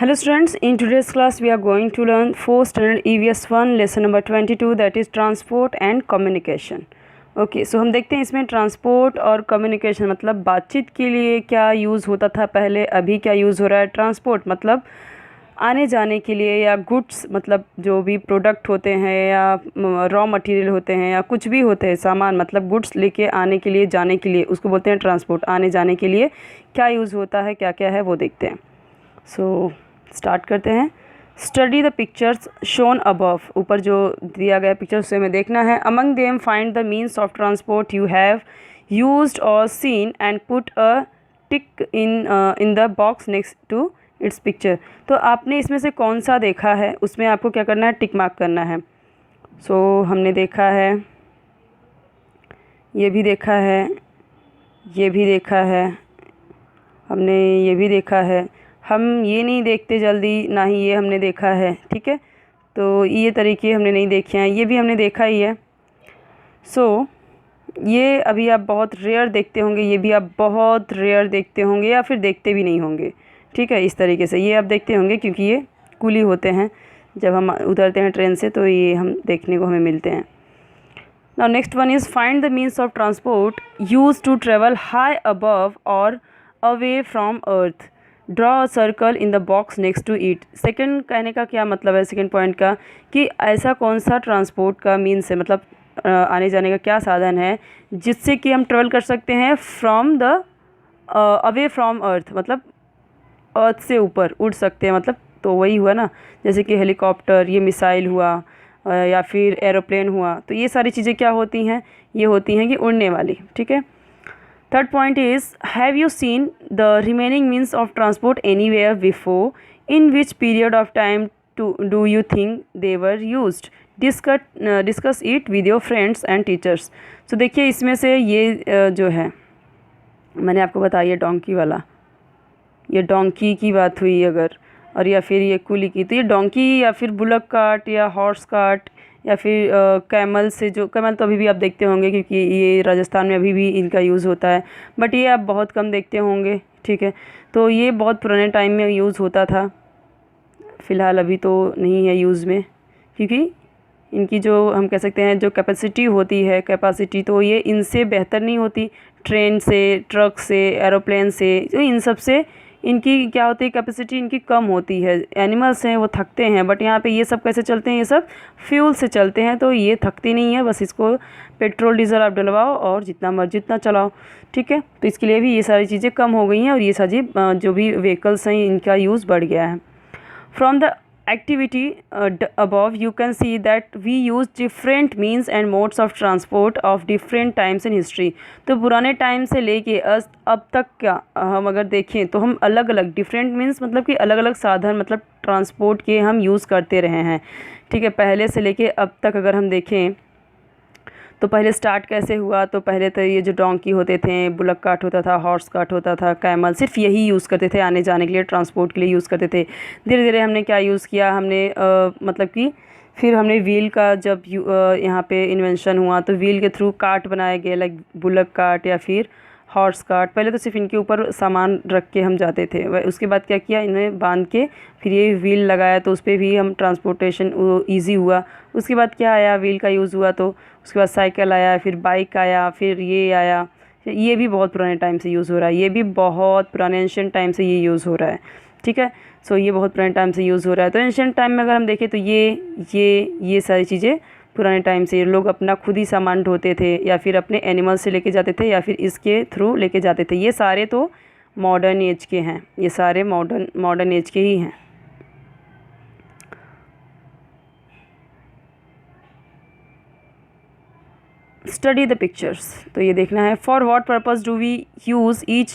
Hello students, in today's class we are going to learn 4th standard EVS 1 lesson number 22 that is transport and communication. Okay so हम देखते हैं इसमें transport और communication मतलब बातचीत के लिए क्या यूज़ होता था पहले, अभी क्या यूज़ हो रहा है। ट्रांसपोर्ट मतलब आने जाने के लिए, या गुड्स मतलब जो भी प्रोडक्ट होते हैं या रॉ मटेरियल होते हैं या कुछ भी होते हैं सामान, मतलब गुड्स लेके आने के लिए, जाने के लिए, उसको बोलते हैं ट्रांसपोर्ट। आने जाने के लिए क्या यूज़ होता है, क्या क्या है वो देखते हैं। सो स्टार्ट करते हैं। Study the pictures shown above, ऊपर जो दिया गया पिक्चर से हमें देखना है। Among them find the means of transport you have used और seen and put a tick in the box next to its picture. तो आपने इसमें से कौन सा देखा है, उसमें आपको क्या करना है, टिक मार्क करना है। सो हमने देखा है, ये भी देखा है, ये भी देखा है, हमने ये भी देखा है। हम ये नहीं देखते जल्दी, ना ही ये हमने देखा है, ठीक है। तो ये तरीके हमने नहीं देखे हैं, ये भी हमने देखा ही है। सो ये अभी आप बहुत रेयर देखते होंगे, ये भी आप बहुत रेयर देखते होंगे या फिर देखते भी नहीं होंगे, ठीक है। इस तरीके से ये आप देखते होंगे क्योंकि ये कूली होते हैं, जब हम उतरते हैं ट्रेन से तो ये हम देखने को हमें मिलते हैं। Now next one is find the means of transport use to travel high above और away from earth, draw a circle in the box next to it. Second कहने का क्या मतलब है, सेकेंड पॉइंट का, कि ऐसा कौन सा ट्रांसपोर्ट का मीन्स है, मतलब आने जाने का क्या साधन है जिससे कि हम ट्रेवल कर सकते हैं फ्रॉम द अवे फ्रॉम अर्थ, मतलब अर्थ से ऊपर उड़ सकते हैं, मतलब तो वही हुआ ना, जैसे कि हेलीकॉप्टर, ये मिसाइल हुआ, या फिर एरोप्लेन हुआ। तो ये सारी चीज़ें क्या होती हैं, ये होती हैं कि उड़ने वाली, ठीक है। Third point is have you seen the remaining means of transport anywhere before, in which period of time do you think they were used, discuss it with your friends and teachers. तो देखिए इसमें से ये जो है मैंने आपको बताया डोंकी वाला, ये डोंकी की बात हुई अगर, और या फिर ये कुली की, तो ये डोंकी या फिर बुलक कार्ट या हॉर्स कार्ट या फिर कैमल से, जो कैमल तो अभी भी आप देखते होंगे क्योंकि ये राजस्थान में अभी भी इनका यूज़ होता है, बट ये आप बहुत कम देखते होंगे, ठीक है। तो ये बहुत पुराने टाइम में यूज़ होता था, फ़िलहाल अभी तो नहीं है यूज़ में, क्योंकि इनकी जो हम कह सकते हैं जो कैपेसिटी होती है, कैपेसिटी तो ये इनसे बेहतर नहीं होती, ट्रेन से, ट्रक से, एरोप्लेन से, तो इन सब से इनकी क्या होती है, कैपेसिटी इनकी कम होती है। एनिमल्स हैं वो थकते हैं, बट यहाँ पे ये सब कैसे चलते हैं, ये सब फ्यूल से चलते हैं, तो ये थकती नहीं है। बस इसको पेट्रोल डीजल आप डलवाओ और जितना मर्जी उतना चलाओ, ठीक है। तो इसके लिए भी ये सारी चीज़ें कम हो गई हैं और ये सारी जो भी व्हीकल्स हैं इनका यूज़ बढ़ गया है। From the activity above you can see that we use different means and modes of transport of different times in history। तो पुराने टाइम से लेके अब तक क्या हम अगर देखें तो हम अलग अलग डिफरेंट मीन्स मतलब कि अलग अलग साधन मतलब ट्रांसपोर्ट के हम यूज़ करते रहे हैं, ठीक है। पहले से लेके अब तक अगर हम देखें तो पहले स्टार्ट कैसे हुआ, तो पहले तो ये जो डोंकी होते थे, बुलक कार्ट होता था, हॉर्स कार्ट होता था, कैमल, सिर्फ यही यूज़ करते थे आने जाने के लिए, ट्रांसपोर्ट के लिए यूज़ करते थे। धीरे धीरे हमने क्या यूज़ किया, हमने मतलब कि फिर हमने व्हील का जब यहाँ पे इन्वेंशन हुआ तो व्हील के थ्रू कार्ट बनाए गए, लाइक बुलक कार्ट या फिर हॉर्स कार्ट। पहले तो सिर्फ इनके ऊपर सामान रख के हम जाते थे, उसके बाद क्या किया, इन्हें बांध के फिर ये व्हील लगाया तो उस पर भी हम ट्रांसपोर्टेशन ईजी हुआ। उसके बाद क्या आया, व्हील का यूज़ हुआ तो उसके बाद साइकिल आया, फिर बाइक आया, फिर ये आया। ये भी बहुत पुराने टाइम से यूज़ हो रहा है, ये भी बहुत पुराने एंशिएंट टाइम से ये यूज़ हो रहा है, ठीक है। सो ये बहुत पुराने टाइम से यूज़ हो रहा है। तो एंशिएंट टाइम में अगर हम देखें तो ये सारी चीज़ें पुराने टाइम से लोग अपना खुद ही सामान ढोते थे या फिर अपने एनिमल से लेके जाते थे या फिर इसके थ्रू लेके जाते थे। ये सारे तो मॉडर्न एज के हैं, ये सारे मॉडर्न एज के ही हैं। स्टडी द पिक्चर्स, तो ये देखना है। For what purpose do we use each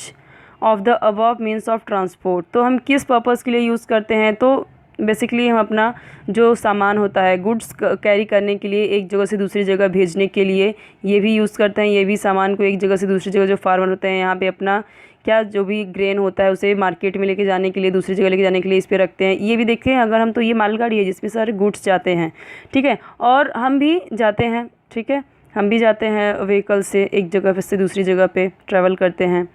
of the above means of transport, तो हम किस पर्पस के लिए यूज़ करते हैं। तो बेसिकली हम अपना जो सामान होता है गुड्स कैरी करने के लिए, एक जगह से दूसरी जगह भेजने के लिए ये भी यूज़ करते हैं। ये भी सामान को एक जगह से दूसरी जगह, जो फार्मर होते हैं यहाँ पे अपना क्या जो भी ग्रेन होता है उसे मार्केट में लेके जाने के लिए, दूसरी जगह लेके जाने के लिए इस पे रखते हैं। ये भी देखते हैं अगर हम, तो ये मालगाड़ी है जिसमें सारे गुड्स जाते हैं, ठीक है। और हम भी जाते हैं, ठीक है, हम भी जाते हैं व्हीकल से एक जगह से दूसरी जगह पे ट्रैवल करते हैं।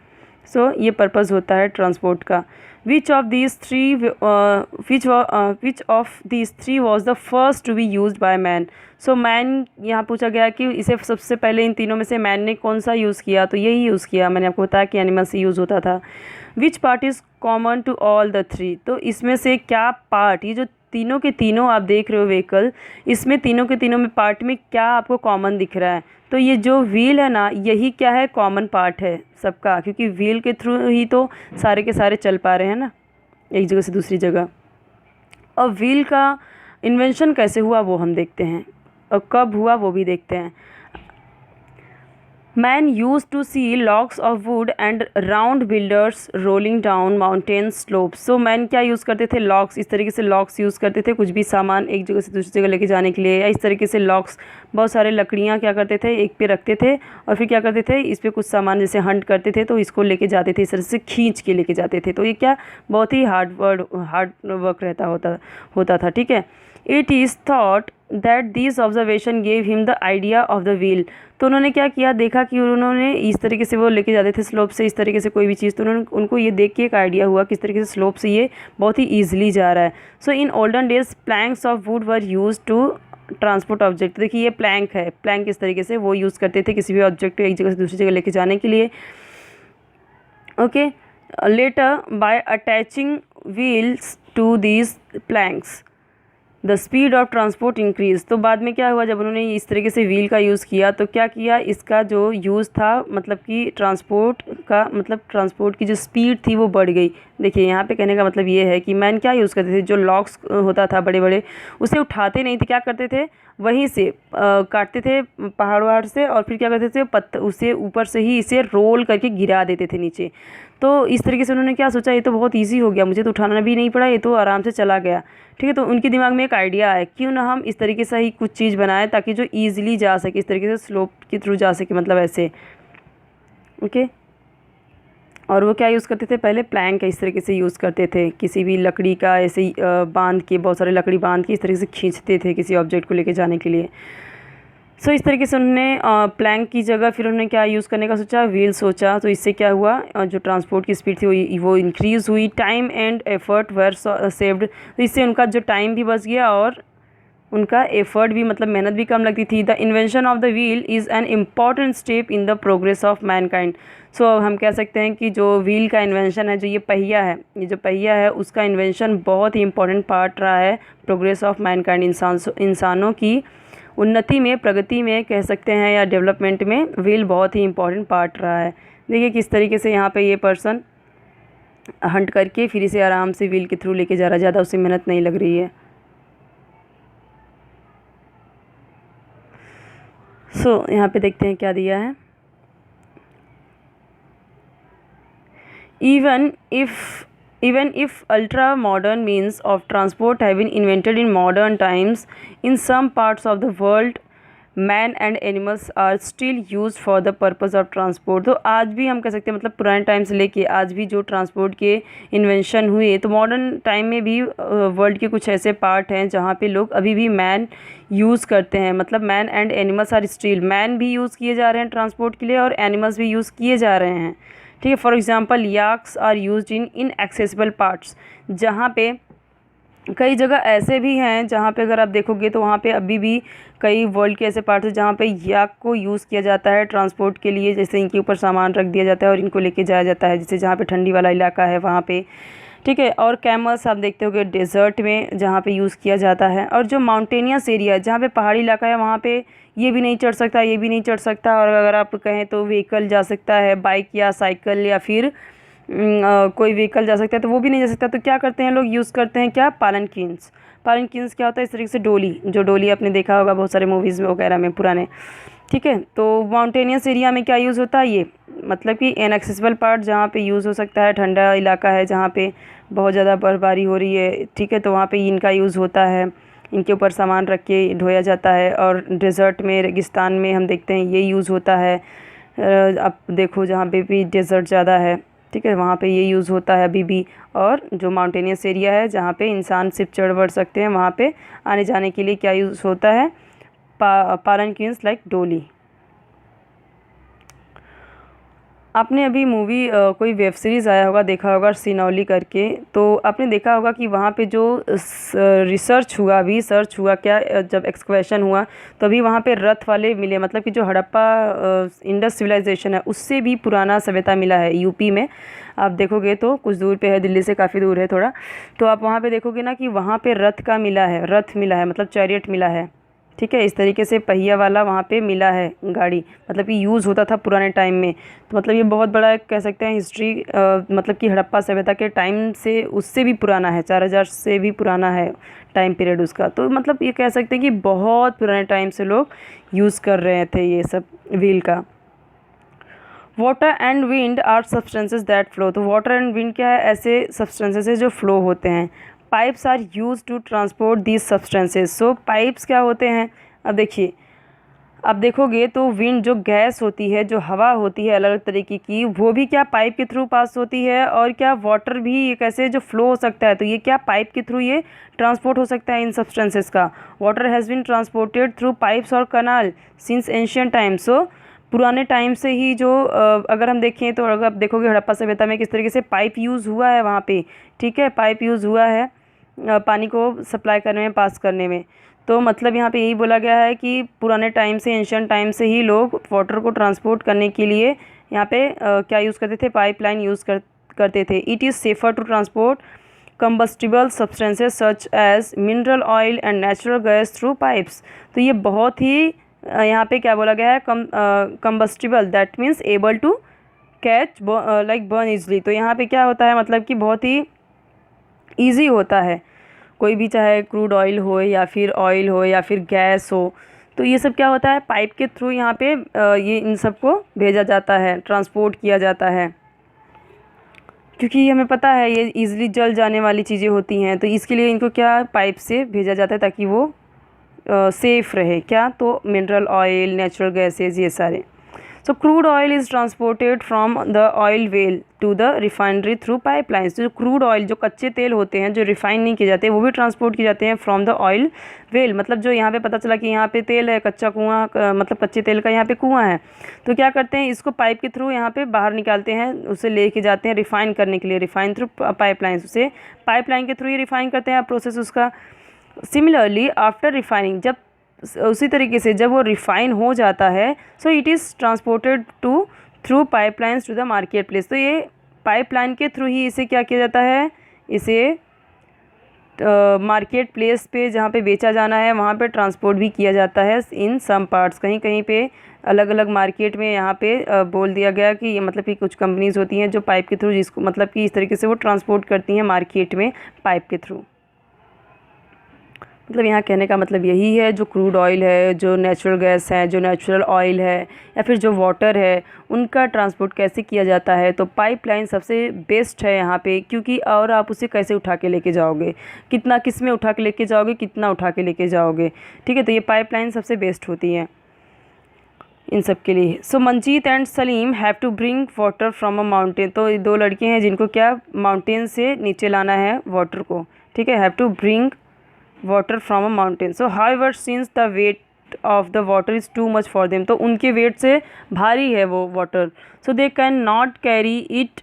सो ये पर्पज़ होता है ट्रांसपोर्ट का। Which of these three was the first to be use by man. So man यहाँ पूछा गया कि इसे सबसे पहले इन तीनों में से मैन ने कौन सा यूज़ किया, तो यही यूज़ किया। मैंने आपको बताया कि एनिमल से यूज़ होता था। Which part is common to all the three, तो इसमें से क्या पार्ट, ये जो तीनों के तीनों आप देख रहे हो व्हीकल, इसमें तीनों के तीनों में पार्ट में क्या आपको कॉमन दिख रहा है, तो ये जो व्हील है ना, यही क्या है, कॉमन पार्ट है सबका, क्योंकि व्हील के थ्रू ही तो सारे के सारे चल पा रहे हैं ना एक जगह से दूसरी जगह। और व्हील का इन्वेंशन कैसे हुआ वो हम देखते हैं, और कब हुआ वो भी देखते हैं। Man use to see logs of wood and round boulders rolling down mountain slopes. So man क्या यूज़ करते थे, लॉग्स, इस तरीके से लॉग्स यूज़ करते थे कुछ भी सामान एक जगह से दूसरी जगह लेके जाने के लिए, या इस तरीके से लॉग्स, बहुत सारे लकड़ियाँ क्या करते थे एक पे रखते थे और फिर क्या करते थे, इस पर कुछ सामान जैसे हंट करते थे तो इसको लेके जाते थे, इस तरह से खींच के लेके जाते थे। तो ये क्या बहुत ही हार्ड वर्क होता था, ठीक है। It is thought that this observation gave him the idea of the wheel. तो उन्होंने क्या किया, देखा कि उन्होंने इस तरीके से वो लेके जाते थे स्लोप से, इस तरीके से कोई भी चीज़, तो उनको ये देख के एक आइडिया हुआ किस तरीके से स्लोप से ये बहुत ही ईजिली जा रहा है। So in olden days planks of wood were use to transport object. देखिए ये प्लैंक है, प्लैंक इस तरीके से वो यूज़ करते थे किसी भी ऑब्जेक्ट को एक जगह से दूसरी जगह लेके जाने के लिए। Okay, later by attaching wheels to these planks the speed of transport increase. तो बाद में क्या हुआ, जब उन्होंने इस तरीके से व्हील का यूज़ किया तो क्या किया, इसका जो यूज़ था मतलब कि ट्रांसपोर्ट की जो स्पीड थी वो बढ़ गई। देखिए यहाँ पे कहने का मतलब ये है कि मैन क्या यूज़ करते थे, जो लॉग्स होता था बड़े बड़े, उसे उठाते नहीं थे, क्या करते थे वहीं से काटते थे पहाड़ वहाड़ से, और फिर क्या करते थे उसे ऊपर से ही इसे रोल करके गिरा देते थे नीचे। तो इस तरीके से उन्होंने क्या सोचा, ये तो बहुत ईजी हो गया, मुझे तो उठाना भी नहीं पड़ा, ये तो आराम से चला गया, ठीक है। तो उनके दिमाग में एक आइडिया आया, क्यों ना हम इस तरीके से ही कुछ चीज़ बनाएं ताकि जो ईजिली जा सके, इस तरीके से स्लोप के थ्रू जा सके, मतलब ऐसे। ओके, और वो क्या यूज़ करते थे, पहले प्लैंक इस तरीके से यूज़ करते थे, किसी भी लकड़ी का ऐसे ही बांध के, बहुत सारे लकड़ी बांध के इस तरीके से खींचते थे किसी ऑब्जेक्ट को लेके जाने के लिए। सो इस तरीके से उन्होंने प्लैंक की जगह फिर उन्होंने क्या यूज़ करने का सोचा, व्हील सोचा। तो इससे क्या हुआ, जो ट्रांसपोर्ट की स्पीड थी वो इंक्रीज़ हुई, time and effort were saved. तो इससे उनका जो टाइम भी बच गया और उनका एफर्ट भी, मतलब मेहनत भी कम लगती थी। The invention of the wheel is an important step in the progress of mankind. So हम कह सकते हैं कि जो व्हील का इन्वेंशन है, जो ये पहिया है, ये जो पहिया है उसका इन्वेंशन बहुत ही इंपॉर्टेंट पार्ट रहा है प्रोग्रेस ऑफ मैनकाइंड, इंसानों की उन्नति में, प्रगति में कह सकते हैं, या डेवलपमेंट में व्हील बहुत ही इंपॉर्टेंट पार्ट रहा है। देखिए किस तरीके से यहाँ पे ये पर्सन हंट करके फिर इसे आराम से व्हील के थ्रू लेके जा रहा है, ज़्यादा उसे मेहनत नहीं लग रही है। सो यहाँ पे देखते हैं क्या दिया है। Even if ultra modern means of transport have been invented in modern times, in some parts of the world man and animals are still use for the purpose of transport. तो आज भी हम कह सकते हैं, मतलब पुराने टाइम से लेके आज भी जो ट्रांसपोर्ट के इन्वेंशन हुए, तो मॉडर्न टाइम में भी वर्ल्ड के कुछ ऐसे पार्ट हैं जहाँ पे लोग अभी भी मैन यूज़ करते हैं। मतलब man and animals are still, man भी यूज़ किए जा रहे हैं ट्रांसपोर्ट के लिए और एनिमल्स भी यूज़ किए जा रहे हैं, ठीक है। For example yaks are used in inaccessible parts, जहाँ पे कई जगह ऐसे भी हैं जहाँ पे अगर आप देखोगे तो वहाँ पे अभी भी कई वर्ल्ड के ऐसे पार्ट्स हैं जहाँ पे याक को यूज़ किया जाता है ट्रांसपोर्ट के लिए, जैसे इनके ऊपर सामान रख दिया जाता है और इनको लेके जाया जाता है, जैसे जहाँ पे ठंडी वाला इलाका है वहाँ पे, ठीक है। और कैमल्स आप देखते होगे डेजर्ट में जहाँ पे यूज़ किया जाता है। और जो माउंटेनियस एरिया है, जहाँ पे पहाड़ी इलाका है, वहाँ पे ये भी नहीं चढ़ सकता, ये भी नहीं चढ़ सकता, और अगर आप कहें तो व्हीकल जा सकता है, बाइक या साइकिल या फिर कोई व्हीकल जा सकता है, तो वो भी नहीं जा सकता। तो क्या करते हैं लोग, यूज़ करते हैं क्या, पालनकिन्स। पालनकिन्स क्या होता है, इस तरीके से डोली, जो डोली आपने देखा होगा बहुत सारे मूवीज़ में वगैरह में पुराने, ठीक है। तो माउंटेनियस एरिया में क्या यूज़ होता है, ये मतलब कि इनएक्सेसिबल पार्ट जहाँ पे यूज़ हो सकता है, ठंडा इलाका है जहाँ पे बहुत ज़्यादा बर्फबारी हो रही है, ठीक है, तो वहाँ पे इनका यूज़ होता है, इनके ऊपर सामान रख के ढोया जाता है। और डेज़र्ट में, रेगिस्तान में हम देखते हैं ये यूज़ होता है। आप देखो जहाँ पे भी डेज़र्ट ज़्यादा है, ठीक है, वहाँ पे ये यूज़ होता है अभी भी। और जो माउंटेनियस एरिया है जहाँ पे इंसान सिर्फ चढ़ बढ़ सकते हैं, वहाँ पे आने जाने के लिए क्या यूज़ होता है, पालनकिन्स लाइक डोली। आपने अभी मूवी कोई वेब सीरीज़ आया होगा, देखा होगा सिनौली करके, तो आपने देखा होगा कि वहाँ पे जो रिसर्च हुआ, अभी सर्च हुआ क्या, जब एक्सकवेशन हुआ तो अभी वहाँ पे रथ वाले मिले, मतलब कि जो हड़प्पा इंडस सिविलाइजेशन है उससे भी पुराना सभ्यता मिला है यूपी में। आप देखोगे तो कुछ दूर पे है, दिल्ली से काफ़ी दूर है थोड़ा, तो आप वहाँ पे देखोगे ना कि वहाँ पे रथ का मिला है, रथ मिला है मतलब चैरियट मिला है। ठीक है, इस तरीके से पहिया वाला वहाँ पे मिला है गाड़ी, मतलब कि यूज़ होता था पुराने टाइम में। तो मतलब ये बहुत बड़ा एक कह सकते हैं हिस्ट्री, मतलब कि हड़प्पा सभ्यता के टाइम से उससे भी पुराना है, 4000 से भी पुराना है टाइम पीरियड उसका। तो मतलब ये कह सकते हैं कि बहुत पुराने टाइम से लोग यूज़ कर रहे थे ये सब व्हील का। Water and wind are substances that flow. तो वाटर एंड विंड क्या है, ऐसे सब्सटेंसेस है जो फ्लो होते हैं। Pipes are use to transport these substances. So pipes क्या होते हैं, अब देखिए, अब देखोगे तो विंड जो गैस होती है, जो हवा होती है अलग अलग तरीके की, वो भी क्या पाइप के थ्रू पास होती है। और क्या वाटर भी ये कैसे जो फ्लो हो सकता है, तो ये क्या पाइप के थ्रू ये ट्रांसपोर्ट हो सकता है इन सब्सटेंसेस का। Water has been transported through pipes और canal since ancient times. So पुराने टाइम से ही जो अगर हम देखें तो अगर आप देखोगे हड़प्पा सभ्यता में किस तरीके से पाइप यूज़ हुआ है वहाँ पे। ठीक है, पाइप यूज़ हुआ है पानी को सप्लाई करने में, पास करने में। तो मतलब यहाँ पे यही बोला गया है कि पुराने टाइम से, एंशियंट टाइम से ही लोग वाटर को ट्रांसपोर्ट करने के लिए यहाँ पे क्या यूज़ करते थे, पाइपलाइन यूज़ करते थे। It is safer to transport combustible substances such as mineral oil and natural gas through pipes. तो ये बहुत ही यहाँ पे क्या बोला गया है, combustible that means able to catch like burn easily. तो यहाँ पे क्या होता है, मतलब कि बहुत ही ईजी होता है, कोई भी चाहे क्रूड ऑयल हो या फिर ऑयल हो या फिर गैस हो, तो ये सब क्या होता है पाइप के थ्रू यहाँ पे ये इन सब को भेजा जाता है, ट्रांसपोर्ट किया जाता है। क्योंकि हमें पता है ये इजीली जल जाने वाली चीज़ें होती हैं, तो इसके लिए इनको क्या पाइप से भेजा जाता है ताकि वो सेफ़ रहे। क्या, तो मिनरल ऑयल, नेचुरल गैसेज, ये सारे। So crude oil is transported from the oil well to the refinery through pipelines. जो क्रूड ऑयल, जो कच्चे तेल होते हैं जो रिफाइन नहीं किए जाते, वो भी ट्रांसपोर्ट किए जाते हैं फ्रॉम द ऑयल वेल। मतलब जो यहाँ पे पता चला कि यहाँ पे तेल है, कच्चा कुआँ, मतलब कच्चे तेल का यहाँ पे कुआँ है, तो क्या करते हैं इसको पाइप के थ्रू यहाँ पे बाहर निकालते हैं, उसे लेके जाते हैं रिफाइन करने के लिए, रिफाइन थ्रू पाइपलाइंस, उसे पाइपलाइन के थ्रू ही रिफाइन करते हैं प्रोसेस उसका। सिमिलरली आफ्टर रिफाइनिंग, जब उसी तरीके से जब वो रिफाइन हो जाता है, so it is transported to through pipelines to the market place. तो ये पाइपलाइन के थ्रू ही इसे क्या किया जाता है, इसे मार्केट प्लेस पे जहाँ पे बेचा जाना है वहाँ पे ट्रांसपोर्ट भी किया जाता है इन सम पार्ट्स। कहीं कहीं पे अलग अलग मार्केट में यहाँ पे बोल दिया गया कि ये मतलब कि कुछ कंपनीज़ होती हैं जो पाइप के थ्रू, जिसको मतलब कि इस तरीके से वो ट्रांसपोर्ट करती हैं मार्केट में पाइप के थ्रू। मतलब यहाँ कहने का मतलब यही है, जो क्रूड ऑयल है, जो नेचुरल गैस है, जो नेचुरल ऑयल है, या फिर जो वाटर है, उनका ट्रांसपोर्ट कैसे किया जाता है, तो पाइपलाइन सबसे बेस्ट है यहाँ पे। क्योंकि और आप उसे कैसे उठा के लेके जाओगे, कितना, किस में उठा के लेके जाओगे, कितना उठा के लेके जाओगे। ठीक है, तो ये पाइपलाइन सबसे बेस्ट होती हैं इन सब के लिए। So Manjeet and Salim have to bring water from a mountain. तो ये दो लड़के हैं जिनको क्या माउंटेन से नीचे लाना है वाटर को। ठीक है, have to bring water from a mountain. So however since the weight of the water is too much for them, तो उनके वेट से भारी है वो water, so they can not carry it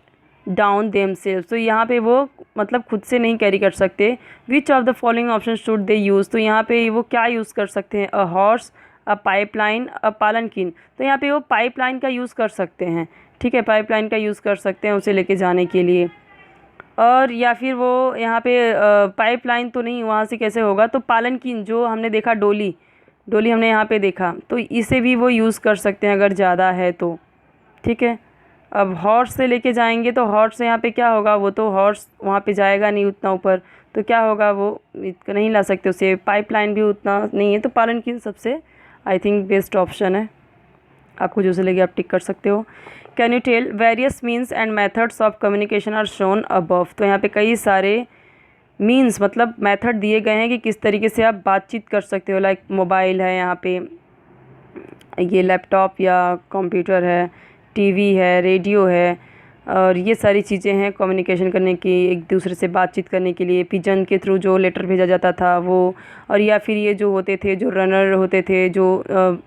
down themselves. तो यहाँ पे वो मतलब खुद से नहीं कैरी कर सकते। विच of the following option should they use. तो यहाँ पे वो क्या यूज़ कर सकते हैं, अ हॉर्स, अ पाइपलाइन, अ पालनकिन। तो यहाँ पे वो पाइपलाइन का यूज़ कर सकते हैं। ठीक है, पाइपलाइन का यूज़ कर सकते हैं उसे लेके जाने के लिए। और या फिर वो यहाँ पे पाइपलाइन तो नहीं, वहाँ से कैसे होगा, तो पालनकिन जो हमने देखा, डोली, डोली हमने यहाँ पे देखा, तो इसे भी वो यूज़ कर सकते हैं अगर ज़्यादा है तो। ठीक है, अब हॉर्स से लेके जाएंगे तो हॉर्स से यहाँ पे क्या होगा, वो तो हॉर्स वहाँ पे जाएगा नहीं उतना ऊपर, तो क्या होगा, वो नहीं ला सकते उसे। पाइपलाइन भी उतना नहीं है, तो पालनकिन सबसे आई थिंक बेस्ट ऑप्शन है। आपको जो से लगे आप टिक कर सकते हो। Can you tell various means and methods of communication are shown above. तो यहाँ पे कई सारे मीन्स मतलब मेथड दिए गए हैं कि किस तरीके से आप बातचीत कर सकते हो। लाइक मोबाइल है, यहाँ पे ये लैपटॉप या कंप्यूटर है, टीवी है, रेडियो है, और ये सारी चीज़ें हैं कम्युनिकेशन करने की, एक दूसरे से बातचीत करने के लिए। पिजन के थ्रू जो लेटर भेजा जाता था वो, और या फिर ये जो होते थे जो रनर होते थे जो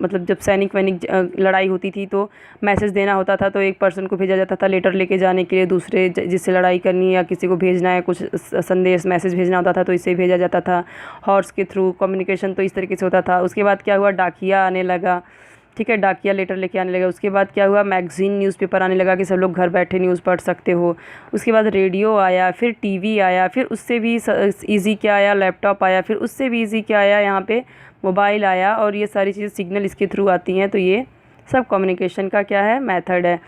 मतलब जब सैनिक वैनिक लड़ाई होती थी तो मैसेज देना होता था, तो एक पर्सन को भेजा जाता था लेटर लेके जाने के लिए दूसरे जिससे लड़ाई करनी है या किसी को भेजना है कुछ संदेश मैसेज भेजना होता था तो इससे भेजा जाता था। हॉर्स के थ्रू कम्युनिकेशन तो इस तरीके से होता था। उसके बाद क्या हुआ, डाकिया आने लगा, ठीक है, डाकिया लेटर लेके आने लगा। उसके बाद क्या हुआ, मैगज़ीन न्यूज़पेपर आने लगा कि सब लोग घर बैठे न्यूज़ पढ़ सकते हो। उसके बाद रेडियो आया, फिर टीवी आया, फिर उससे भी इजी क्या आया, लैपटॉप आया, फिर उससे भी इजी क्या आया, यहाँ पे मोबाइल आया। और ये सारी चीज़ें सिग्नल इसके थ्रू आती हैं। तो ये सब कम्युनिकेशन का क्या है, मेथड है।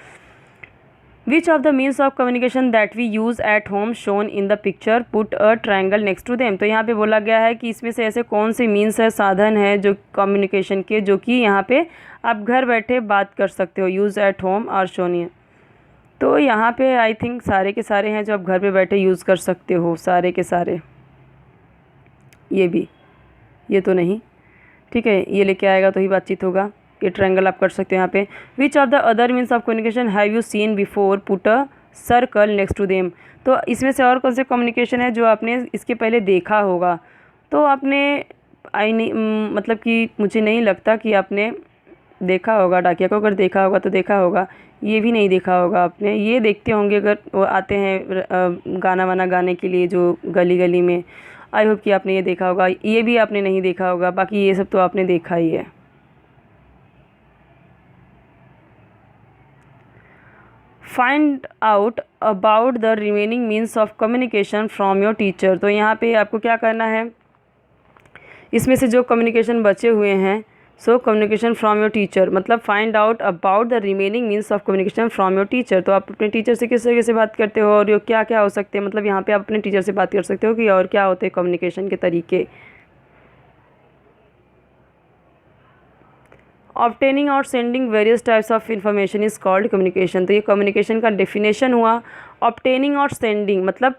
Which of the means of communication that we use at home shown in the picture, put a triangle next to them। तो यहाँ पे बोला गया है कि इसमें से ऐसे कौन से मीन्स है, साधन है जो कम्युनिकेशन के, जो कि यहाँ पे आप घर बैठे बात कर सकते हो। यूज़ एट होम और शोन है, तो यहाँ पे आई थिंक सारे के सारे हैं जो आप घर पे बैठे यूज़ कर सकते हो, सारे के सारे। ये भी, ये तो नहीं, ठीक है, ये लेके आएगा तो ही बातचीत होगा। ये ट्रायंगल आप कर सकते हो यहाँ पे। Which of the other means of communication have you seen before, put a circle next to them. तो इसमें से और कौन से कम्युनिकेशन है जो आपने इसके पहले देखा होगा। तो आपने मतलब कि मुझे नहीं लगता कि आपने देखा होगा डाकिया को। अगर देखा होगा तो देखा होगा, ये भी नहीं देखा होगा आपने। ये देखते होंगे अगर वो आते हैं गाना वाना गाने के लिए जो गली गली में। आई होप कि आपने ये देखा होगा। ये भी आपने नहीं देखा होगा, बाकी ये सब तो आपने देखा ही है। Find out about the remaining means of communication from your teacher. तो यहाँ पे आपको क्या करना है, इसमें से जो कम्युनिकेशन बचे हुए हैं, so communication from your teacher, मतलब find out about the remaining means of communication from your teacher. तो आप अपने टीचर से किस तरीके से बात करते हो और ये क्या क्या हो सकते हैं, मतलब यहाँ पे आप अपने टीचर से बात कर सकते हो कि और क्या होते हैं कम्युनिकेशन के तरीके। ऑब्टेनिंग और sending various types of information is called communication. तो ये कम्युनिकेशन का डेफिनेशन हुआ। ऑब्टेनिंग और सेंडिंग मतलब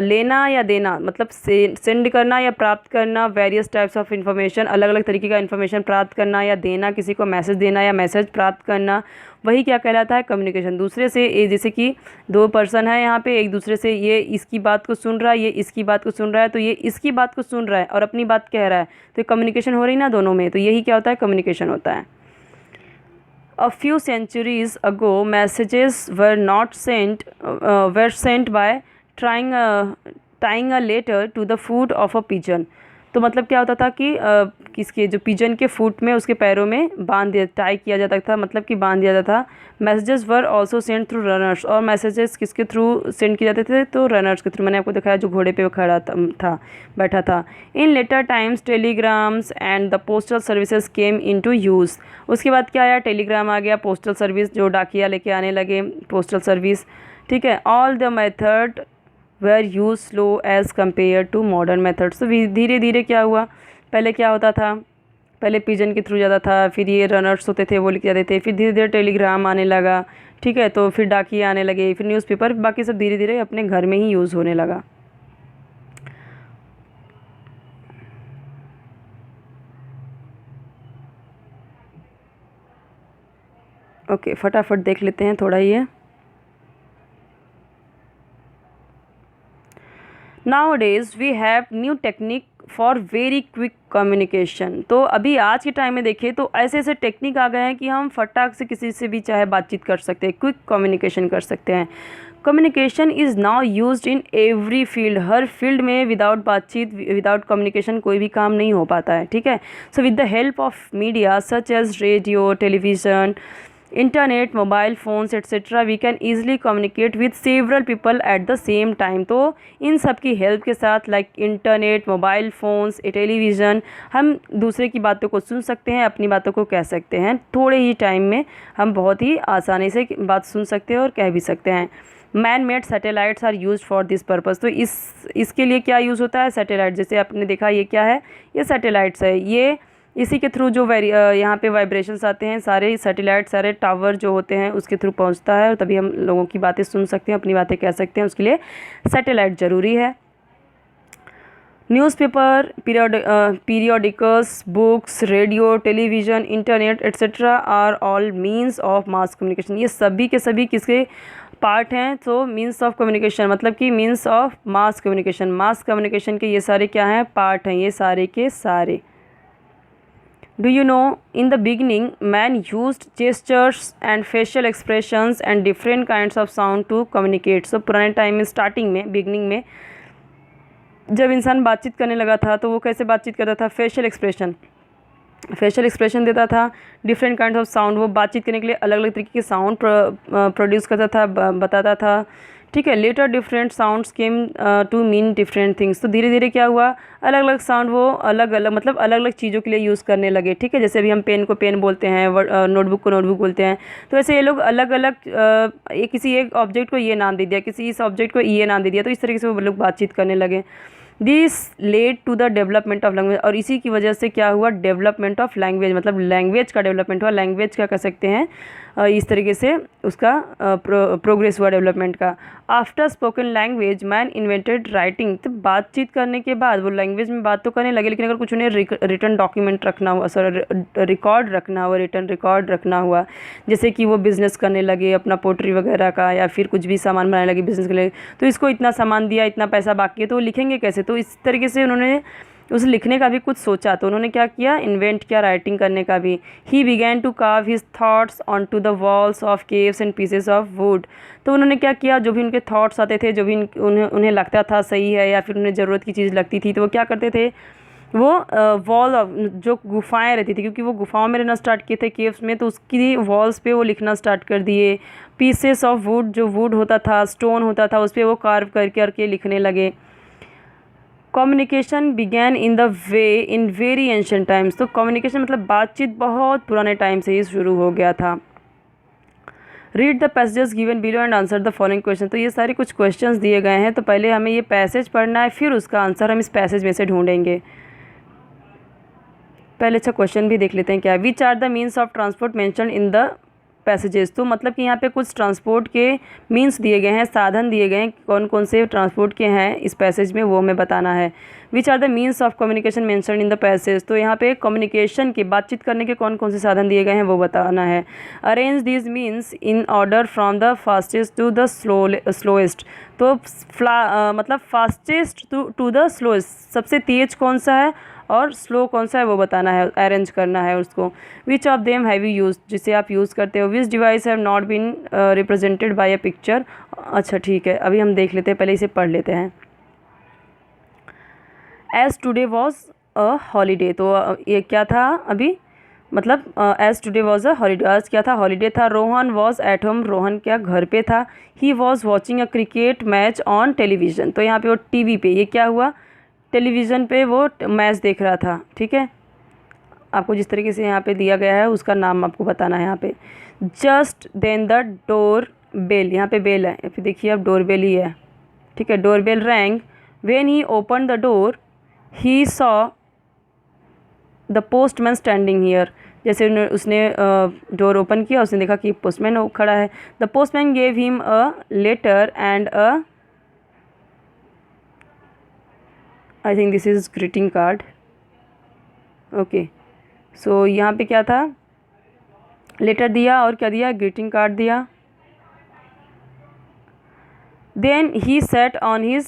लेना या देना, मतलब सेंड करना या प्राप्त करना वेरियस टाइप्स ऑफ इंफॉर्मेशन, अलग अलग तरीके का इन्फॉर्मेशन प्राप्त करना या देना, किसी को मैसेज देना या मैसेज प्राप्त करना, वही क्या कहलाता है, कम्युनिकेशन। दूसरे से जैसे कि दो पर्सन है यहाँ पे, एक दूसरे से ये इसकी बात को सुन रहा है, ये इसकी बात को सुन रहा है, तो ये इसकी बात को सुन रहा है और अपनी बात कह रहा है, तो कम्युनिकेशन हो रही ना दोनों में। तो यही क्या होता है, कम्युनिकेशन होता है। A few centuries ago, messages were not sent were sent by tying a letter to the foot of a pigeon। तो मतलब क्या होता था कि किसके जो पिजन के फुट में, उसके पैरों में बांध दिया, टाई किया जाता था, मतलब कि बांध दिया जाता था। Messages were also send through runners, और मैसेजेस किसके थ्रू सेंड किए जाते थे, तो रनर्स के थ्रू। मैंने आपको दिखाया जो घोड़े पे खड़ा था, बैठा था। In later times telegrams and the postal services came into use. उसके बाद क्या आया, टेलीग्राम आ गया, पोस्टल सर्विस जो डाकिया लेके आने लगे, पोस्टल सर्विस, ठीक है। All the method were use slow as compare to modern methods. तो धीरे धीरे क्या हुआ, पहले क्या होता था, पहले पिजन के थ्रू जाता था, फिर ये रनर्स होते थे वो लिख जाते थे, फिर धीरे धीरे टेलीग्राम आने लगा, ठीक है, तो फिर डाकिये आने लगे, फिर न्यूज़पेपर, बाकी सब धीरे धीरे अपने घर में ही यूज़ होने लगा। ओके, फटाफट देख लेते हैं थोड़ा ही है। Nowadays we have new technique for very quick communication. तो अभी आज के टाइम में देखें तो ऐसे ऐसे टेक्निक आ गए हैं कि हम फटाक से किसी से भी चाहे बातचीत कर सकते हैं, क्विक कम्युनिकेशन कर सकते हैं। Communication is now used in every field, हर फील्ड में विदाउट बातचीत, विदाउट कम्युनिकेशन कोई भी काम नहीं हो पाता है, ठीक है। So with the help of media such as radio, television, internet, mobile phones etcetera, we can easily communicate with several people at the same time. तो इन सब की हेल्प के साथ, like internet, mobile phones, television, हम दूसरे की बातों को सुन सकते हैं, अपनी बातों को कह सकते हैं। थोड़े ही टाइम में हम बहुत ही आसानी से बात सुन सकते हैं और कह भी सकते हैं। Man made satellites are use for this purpose. तो इसके लिए क्या यूज़ होता है, सैटेलाइट। जैसे आपने देखा ये क्या है, ये सैटेलाइट्स है। ये इसी के थ्रू जो यहाँ पे वाइब्रेशंस आते हैं, सारे सैटेलाइट, सारे टावर जो होते हैं उसके थ्रू पहुंचता है, और तभी हम लोगों की बातें सुन सकते हैं, अपनी बातें कह सकते हैं। उसके लिए सैटेलाइट ज़रूरी है। Newspaper, periodicals, books, radio, television, internet etcetera are all means of mass communication. ये सभी के सभी किसके पार्ट हैं, तो मीन्स ऑफ कम्युनिकेशन मतलब कि means of mass communication, mass communication के ये सारे क्या हैं, पार्ट हैं, ये सारे के सारे। Do you know in the beginning man used gestures and facial expressions and different kinds of sound to communicate. So पुराने टाइम में, स्टार्टिंग में, बिगनिंग में जब इंसान बातचीत करने लगा था तो वो कैसे बातचीत करता था, फेशियल एक्सप्रेशन देता था, डिफरेंट काइंड ऑफ साउंड, वो बातचीत करने के लिए अलग अलग तरीके के साउंड प्रोड्यूस करता था, बताता था, ठीक है। Later different sounds came to mean different things. तो धीरे धीरे क्या हुआ, अलग अलग साउंड वो अलग अलग मतलब अलग अलग चीज़ों के लिए यूज़ करने लगे, ठीक है। जैसे अभी हम पेन को पेन बोलते हैं, नोटबुक को नोटबुक बोलते हैं, तो ऐसे ये लोग अलग अलग किसी एक ऑब्जेक्ट को ये नाम दे दिया, किसी इस ऑब्जेक्ट को ये नाम दे दिया, तो इस तरीके से वो लोग बातचीत करने लगे। This led to the development of language, और इसी की वजह से क्या हुआ, डेवलपमेंट ऑफ लैंग्वेज, मतलब लैंग्वेज का डेवलपमेंट हुआ। लैंग्वेज क्या कह सकते हैं, इस तरीके से उसका प्रोग्रेस हुआ डेवलपमेंट का। After spoken language man invented writing. तो बातचीत करने के बाद वो लैंग्वेज में बात तो करने लगे, लेकिन अगर कुछ उन्हें रिटर्न डॉक्यूमेंट रखना हुआ, रिकॉर्ड रखना हुआ, रिटर्न रिकॉर्ड रखना हुआ, जैसे कि वो बिज़नेस करने लगे अपना पोट्री वगैरह का, या फिर कुछ भी सामान बनाने लगे बिज़नेस के लिए, तो इसको इतना सामान दिया, इतना पैसा बाकी है, तो वो लिखेंगे कैसे। तो इस तरीके से उन्होंने उस लिखने का भी कुछ सोचा, तो उन्होंने क्या किया, इन्वेंट किया राइटिंग करने का भी। He began to carve his thoughts on to the walls of caves and pieces of wood. तो उन्होंने क्या किया, जो भी उनके थाट्स आते थे, जो भी उन्हें लगता था सही है, या फिर उन्हें ज़रूरत की चीज़ लगती थी, तो वो क्या करते थे, वो वॉल ऑफ जो गुफाएं रहती थी, क्योंकि वो गुफाओं में रहना स्टार्ट किए थे केव्स में, तो उसकी वॉल्स पे वो लिखना स्टार्ट कर दिए। पीसेस ऑफ वुड, जो वुड होता था, स्टोन होता था, उस पर वो कार्व करके लिखने लगे। Communication began in the way in very ancient times. तो कम्युनिकेशन मतलब बातचीत बहुत पुराने टाइम से ही शुरू हो गया था। Read the passages given below and answer the following question. तो ये सारे कुछ क्वेश्चंस दिए गए हैं, तो पहले हमें ये पैसेज पढ़ना है, फिर उसका आंसर हम इस पैसेज में से ढूंढेंगे। पहले अच्छा क्वेश्चन भी देख लेते हैं क्या। Which are the means of transport mentioned in the passages. तो मतलब कि यहाँ पे कुछ ट्रांसपोर्ट के मीन्स दिए गए हैं, साधन दिए गए हैं, कौन कौन से ट्रांसपोर्ट के हैं इस पैसेज में, वो हमें बताना है। Which are the means of communication mentioned in the passage. तो यहाँ पे कम्युनिकेशन के, बातचीत करने के कौन कौन से साधन दिए गए हैं वो बताना है। Arrange these means in order from the fastest to the slowest. तो मतलब फास्टेस्ट टू द स्लोएस्ट, सबसे तेज कौन सा है और स्लो कौन सा है वो बताना है, अरेंज करना है उसको। Which of them have you use, जिसे आप यूज़ करते हो। Which device have not been represented by a picture. अच्छा ठीक है, अभी हम देख लेते हैं, पहले इसे पढ़ लेते हैं। As today was a holiday. तो ये क्या था अभी, मतलब as today was a holiday, आज क्या था, हॉलीडे था। Rohan was at home, Rohan क्या घर पे था। He was watching a cricket match on television. तो यहाँ पे वो टीवी पे, ये क्या हुआ, टेलीविज़न पे वो मैच देख रहा था, ठीक है। आपको जिस तरीके से यहाँ पे दिया गया है उसका नाम आपको बताना है यहाँ पे। Just then the door bell, यहाँ पे बेल है, फिर देखिए अब डोर बेल ही है, ठीक है। Door bell rang, when he open the door he saw the postman standing here. जैसे उसने डोर ओपन किया, उसने देखा कि पोस्टमैन खड़ा है। The postman gave him a letter and I think this is greeting card. Okay, so यहाँ पे क्या था, लेटर दिया और क्या दिया, ग्रीटिंग कार्ड दिया। Then he sat on his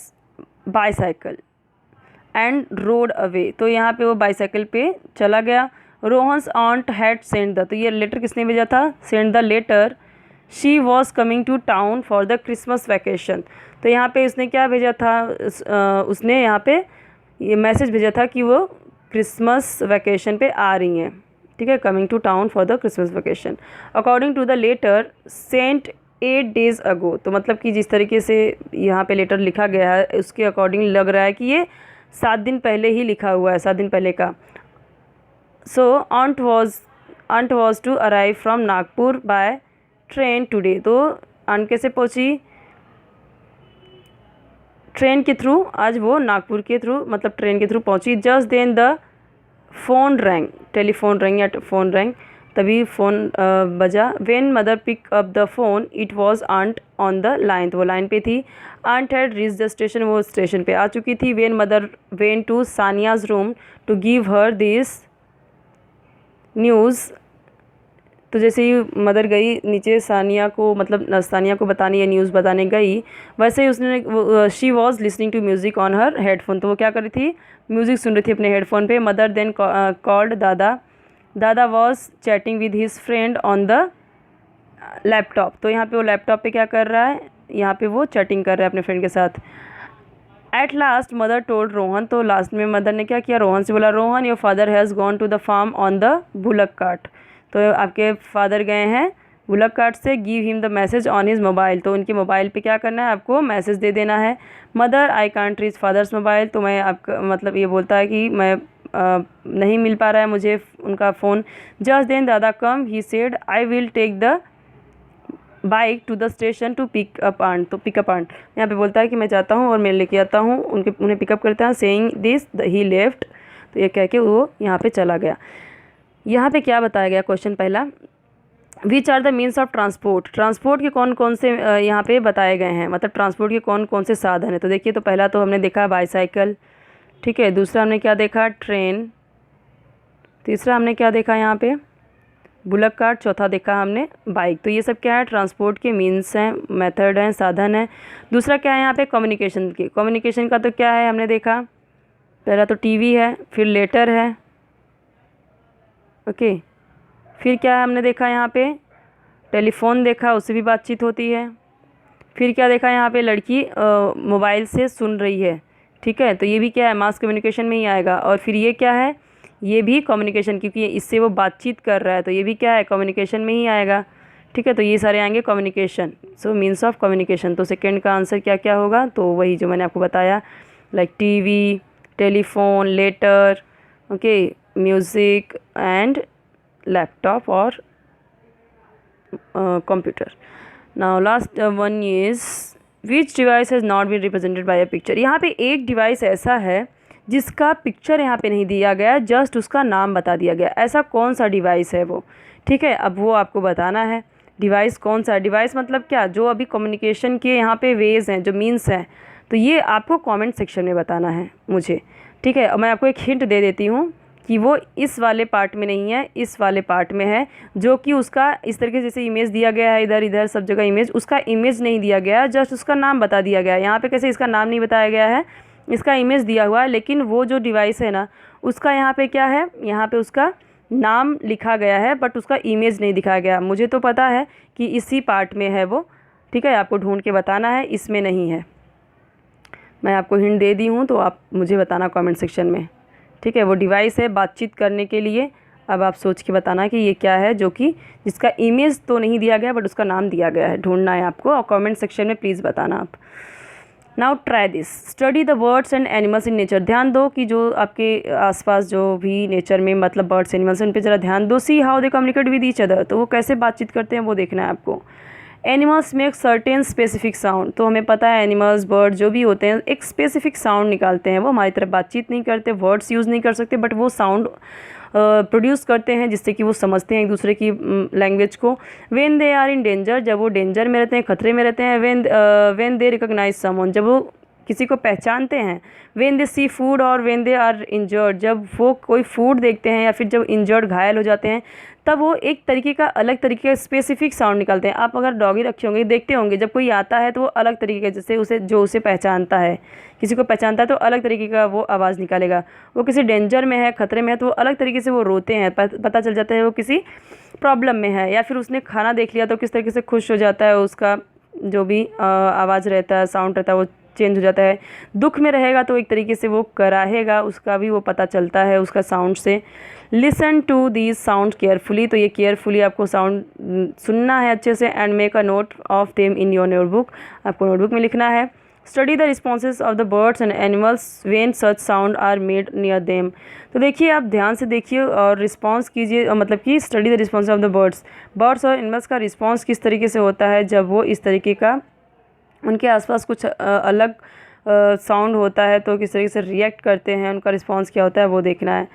bicycle and rode away. तो यहाँ पे वो बाईसाइकिल पे चला गया। Rohan's aunt had send the, तो ये लेटर किसने भेजा था, send the letter she was coming to town for the Christmas vacation. तो यहाँ पे उसने क्या भेजा था, उसने यहाँ पे ये मैसेज भेजा था कि वो क्रिसमस वैकेशन पे आ रही हैं, ठीक है, coming to town for the Christmas vacation. According to the letter sent 8 days ago. तो मतलब कि जिस तरीके से यहाँ पे लेटर लिखा गया है उसके अकॉर्डिंग लग रहा है कि ये 7 दिन पहले ही लिखा हुआ है, 7 दिन पहले का। So aunt was to arrive from Nagpur by train today. तो आंट कैसे पहुँची, ट्रेन के थ्रू, आज वो नागपुर के थ्रू मतलब ट्रेन के थ्रू पहुंची। Just then the phone rang, telephone rang या फ़ोन रैंग, तभी फ़ोन बजा। When mother pick up the phone it was aunt on the line. तो वो लाइन पे थी। Aunt had reach the station, वो स्टेशन पे आ चुकी थी। When mother went to Sania's room to give her this news तो जैसे ही मदर गई नीचे सानिया को, मतलब सानिया को बताने या न्यूज़ बताने गई, वैसे ही उसने she was listening to music on her headphone. तो वो क्या कर रही थी, म्यूज़िक सुन रही थी अपने हेडफोन पे। मदर देन कॉल्ड दादा। दादा was chatting with his friend on the laptop. तो यहाँ पे वो लैपटॉप पे क्या कर रहा है, यहाँ पे वो चैटिंग कर रहा है अपने फ्रेंड के साथ। At last mother told Rohan. तो लास्ट में मदर ने क्या किया, रोहन से बोला, Rohan your father has gone to the farm on the bullock cart. तो आपके फादर गए हैं बुलक कार्ट से। Give him the message on his mobile. तो उनके मोबाइल पे क्या करना है, आपको मैसेज दे देना है। Mother I can't reach father's mobile. तो मैं आपका मतलब ये बोलता है कि मैं नहीं मिल पा रहा है मुझे उनका phone. Just then dada come, he said I will take the bike to the station to pick up aunt. तो पिकअप आंट यहाँ पे बोलता है कि मैं जाता हूँ और मैं लेके आता हूँ, उन्हें पिकअप करता है। Saying this he left. तो ये कह के वो यहाँ पे चला गया। यहाँ पे क्या बताया गया, क्वेश्चन पहला, which are the means of transport. Transport के कौन कौन से यहाँ पे बताए गए हैं, मतलब ट्रांसपोर्ट के कौन कौन से साधन है। तो देखिए, तो पहला तो हमने देखा बाईसाइकिल, ठीक है। दूसरा हमने क्या देखा, ट्रेन। तीसरा हमने क्या देखा यहाँ पे, बुलक कार्ट। चौथा देखा हमने बाइक। तो ये सब क्या है, ट्रांसपोर्ट के मीन्स हैं, मेथड हैं, साधन है। दूसरा क्या है यहाँ पे, कम्युनिकेशन की। कम्युनिकेशन का तो क्या है हमने देखा, पहला तो टीवी है, फिर लेटर है, ओके। फिर क्या है हमने देखा यहाँ पे, टेलीफोन देखा, उससे भी बातचीत होती है। फिर क्या देखा यहाँ पे, लड़की मोबाइल से सुन रही है, ठीक है। तो ये भी क्या है, मास कम्युनिकेशन में ही आएगा। और फिर ये क्या है, ये भी कम्युनिकेशन, क्योंकि इससे वो बातचीत कर रहा है, तो ये भी क्या है, कम्युनिकेशन में ही आएगा, ठीक है। तो ये सारे आएंगे communication, so means of communication. तो सेकंड का आंसर क्या क्या होगा, तो वही जो मैंने आपको बताया, like TV, telephone, letter, okay, music and laptop और computer. Now last one is which device has not been represented by a picture. यहाँ पे एक डिवाइस ऐसा है जिसका पिक्चर यहाँ पे नहीं दिया गया, जस्ट उसका नाम बता दिया गया। ऐसा कौन सा डिवाइस है वो, ठीक है। अब वो आपको बताना है डिवाइस कौन सा है। डिवाइस मतलब क्या, जो अभी कम्युनिकेशन के यहाँ पे वेज हैं, जो मीन्स हैं, तो ये आपको कमेंट सेक्शन में बताना है मुझे, ठीक है। और मैं आपको एक हिंट दे देती हूँ कि वो इस वाले पार्ट में नहीं है, इस वाले पार्ट में है, जो कि उसका इस तरीके से जैसे इमेज दिया गया है, इधर इधर सब जगह इमेज, उसका इमेज नहीं दिया गया, जस्ट उसका नाम बता दिया गया है। यहाँ पे कैसे इसका नाम नहीं बताया गया है, इसका इमेज दिया हुआ है, लेकिन वो जो डिवाइस है ना, उसका यहाँ पे क्या है, यहाँ पे उसका नाम लिखा गया है, बट उसका इमेज नहीं दिखाया गया। मुझे तो पता है कि इसी पार्ट में है वो, ठीक है। आपको ढूंढ के बताना है, इसमें नहीं है। मैं आपको हिंट दे दी हूँ, तो आप मुझे बताना कमेंट सेक्शन में, ठीक है। वो डिवाइस है बातचीत करने के लिए। अब आप सोच के बताना कि ये क्या है, जो कि जिसका इमेज तो नहीं दिया गया, बट उसका नाम दिया गया है। ढूंढना है आपको और कमेंट सेक्शन में प्लीज़ बताना आप। Now try this, study the birds and animals in nature. ध्यान दो कि जो आपके आसपास जो भी नेचर में मतलब बर्ड्स एनिमल्स, उन पे ज़रा ध्यान दो। See how they communicate with each other. तो वो कैसे बातचीत करते हैं वो देखना है आपको। Animals make certain specific sound. तो हमें पता है एनिमल्स, बर्ड जो भी होते हैं, एक स्पेसिफिक साउंड निकालते हैं। वो हमारी तरफ बातचीत नहीं करते, वर्ड्स यूज़ नहीं कर सकते, बट वो साउंड प्रोड्यूस करते हैं, जिससे कि वो समझते हैं एक दूसरे की लैंग्वेज को। When they are in danger, जब वो डेंजर में रहते हैं, खतरे में रहते हैं। व्हेन दे रिकॉग्नाइज समवन, जब वो किसी को पहचानते हैं। व्हेन दे सी फूड और व्हेन दे आर इंजर्ड, जब वो कोई फूड देखते हैं या फिर जब इंजर्ड घायल हो जाते हैं, तब वो एक तरीके का, अलग तरीके का स्पेसिफिक साउंड निकालते हैं। आप अगर डॉगी रखे होंगे, देखते होंगे, जब कोई आता है तो वो अलग तरीके का, जैसे उसे जो उसे पहचानता है, किसी को पहचानता है तो अलग तरीके का वो आवाज़ निकालेगा। वो किसी डेंजर में है, खतरे में है, तो वो अलग तरीके से वो रोते हैं, पता चल जाता है वो किसी प्रॉब्लम में है। या फिर उसने खाना देख लिया तो किस तरीके से खुश हो जाता है, उसका जो भी आवाज़ रहता है, साउंड रहता है, वो चेंज हो जाता है। दुख में रहेगा तो एक तरीके से वो कराहेगा, उसका भी वो पता चलता है उसका साउंड से। Listen to these sound carefully. तो ये केयरफुली आपको साउंड सुनना है अच्छे से। And make a note of them in your notebook, आपको नोटबुक में लिखना है। Study the responses of the birds and animals when such sound are made near them. तो देखिए, आप ध्यान से देखिए और रिस्पॉन्स कीजिए, मतलब कि study the response of the birds और एनिमल्स का रिस्पॉन्स किस तरीके से होता है जब वो इस तरीके का, उनके आसपास कुछ अलग साउंड होता है तो किस तरीके से रिएक्ट करते हैं, उनका रिस्पॉन्स क्या होता है वो देखना है।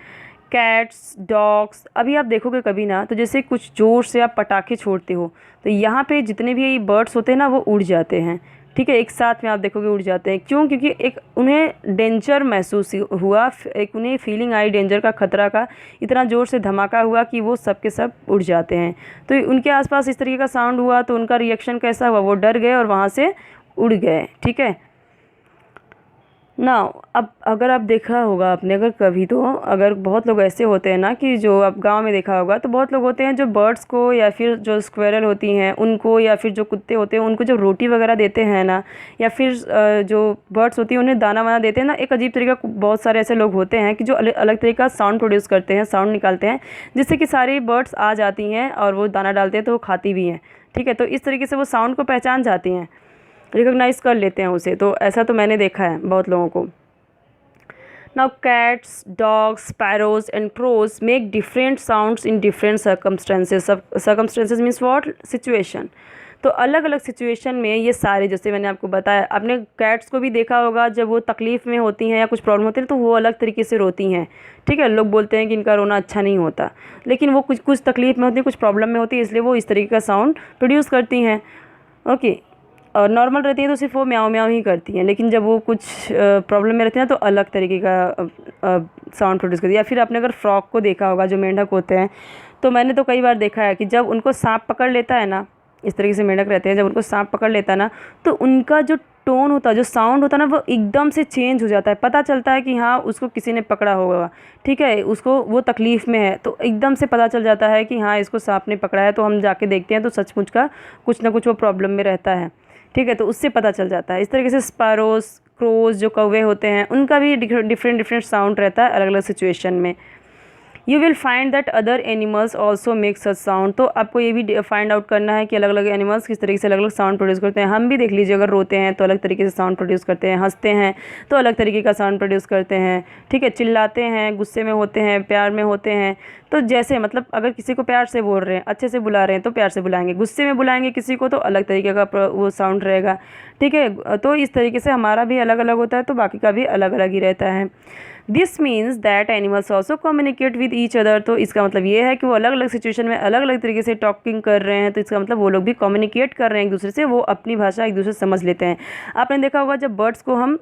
कैट्स, डॉग्स, अभी आप देखोगे कभी ना, तो जैसे कुछ ज़ोर से आप पटाखे छोड़ते हो तो यहाँ पे जितने भी बर्ड्स होते हैं ना, वो उड़ जाते हैं, ठीक है, एक साथ में आप देखोगे उड़ जाते हैं। क्यों? क्योंकि एक उन्हें डेंजर महसूस हुआ, एक उन्हें फीलिंग आई डेंजर का, खतरा का, इतना ज़ोर से धमाका हुआ कि वो सब के सब उड़ जाते हैं। तो उनके आसपास इस तरीके का साउंड हुआ तो उनका रिएक्शन कैसा हुआ, वो डर गए और वहाँ से उड़ गए। ठीक है ना। अब अगर आप देखा होगा आपने, अगर कभी तो अगर बहुत लोग ऐसे होते हैं ना कि जो आप गांव में देखा होगा, तो बहुत लोग होते हैं जो बर्ड्स को या फिर जो स्क्वेरल होती हैं उनको, या फिर जो कुत्ते होते हैं उनको जो रोटी वगैरह देते हैं ना, या फिर जो बर्ड्स होती हैं उन्हें दाना वाना देते हैं ना, एक अजीब तरीका, बहुत सारे ऐसे लोग होते हैं कि जो अलग तरीके का साउंड प्रोड्यूस करते हैं, साउंड निकालते हैं, जिससे कि सारी बर्ड्स आ जाती हैं और वो दाना डालते हैं तो वो खाती भी हैं। ठीक है, तो इस तरीके से वो साउंड को पहचान जाती हैं, रिकॉग्नाइज़ कर लेते हैं उसे। तो ऐसा तो मैंने देखा है बहुत लोगों को। Now cats, dogs, sparrows and crows make different sounds in different circumstances. Circumstances means what, situation. तो अलग अलग सिचुएशन में ये सारे, जैसे मैंने आपको बताया, आपने कैट्स को भी देखा होगा, जब वो तकलीफ़ में होती हैं या कुछ प्रॉब्लम होती है तो वो अलग तरीके से रोती हैं। ठीक है, लोग बोलते हैं कि इनका रोना अच्छा नहीं होता, लेकिन वो कुछ तकलीफ़ में होती है, कुछ प्रॉब्लम में होती है, इसलिए वो इस तरीके का साउंड प्रोड्यूस करती हैं। ओके, और नॉर्मल रहती है तो सिर्फ वो म्याऊं म्याऊं ही करती हैं, लेकिन जब वो कुछ प्रॉब्लम में रहती हैं तो अलग तरीके का साउंड प्रोड्यूस करती है। या फिर आपने अगर फ्रॉग को देखा होगा, जो मेंढक होते हैं, तो मैंने तो कई बार देखा है कि जब उनको सांप पकड़ लेता है ना, इस तरीके से मेंढक रहते हैं, जब उनको सांप पकड़ लेता है ना, तो उनका जो टोन होता है, जो साउंड होता है ना, वो एकदम से चेंज हो जाता है। पता चलता है कि हाँ, उसको किसी ने पकड़ा होगा। ठीक है, उसको वो तकलीफ़ में है, तो एकदम से पता चल जाता है कि हाँ, इसको सांप ने पकड़ा है। तो हम जाके देखते हैं तो सचमुच का कुछ ना कुछ वो प्रॉब्लम में रहता है। ठीक है, तो उससे पता चल जाता है। इस तरीके से स्पैरोज, क्रोज, जो कौवे होते हैं, उनका भी डिफरेंट साउंड रहता है अलग अलग सिचुएशन में। You will find that other animals also make such sound. तो आपको ये भी फाइंड आउट करना है कि अलग अलग एनिमल्स किस तरीके से अलग अलग साउंड प्रोड्यूस करते हैं। हम भी देख लीजिए, अगर रोते हैं तो अलग तरीके से साउंड प्रोड्यूस करते हैं, हंसते हैं तो अलग तरीके का साउंड प्रोड्यूस करते हैं। ठीक है, चिल्लाते हैं, गुस्से में होते हैं, प्यार में होते हैं, तो जैसे मतलब अगर किसी को प्यार से बोल रहे हैं, अच्छे से बुला रहे हैं तो प्यार से बुलाएंगे, गुस्से में बुलाएंगे किसी को तो अलग तरीके का वो साउंड रहेगा। ठीक है, तो इस तरीके से हमारा भी अलग अलग होता है, तो बाकी का भी अलग अलग ही रहता है। This means that animals also communicate with each other. तो इसका मतलब ये है कि वो अलग अलग सिचुएशन में अलग अलग तरीके से टॉकिंग कर रहे हैं, तो इसका मतलब वो लोग भी कम्युनिकेट कर रहे हैं एक दूसरे से, वो अपनी भाषा एक दूसरे से समझ लेते हैं। आपने देखा होगा जब बर्ड्स को हम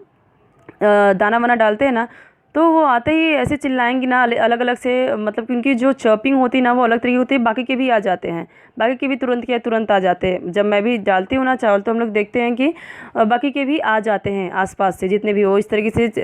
दाना वाना डालते हैं ना, तो वो आते ही ऐसे चिल्लाएंगी ना, अलग अलग से, मतलब कि उनकी जो चर्पिंग होती है ना, वो अलग तरीके होती है। बाकी के भी आ जाते हैं, बाकी के भी तुरंत आ जाते हैं। जब मैं भी डालती हूँ ना चावल, तो हम लोग देखते हैं कि बाकी के भी आ जाते हैं, आसपास से जितने भी हो इस तरीके से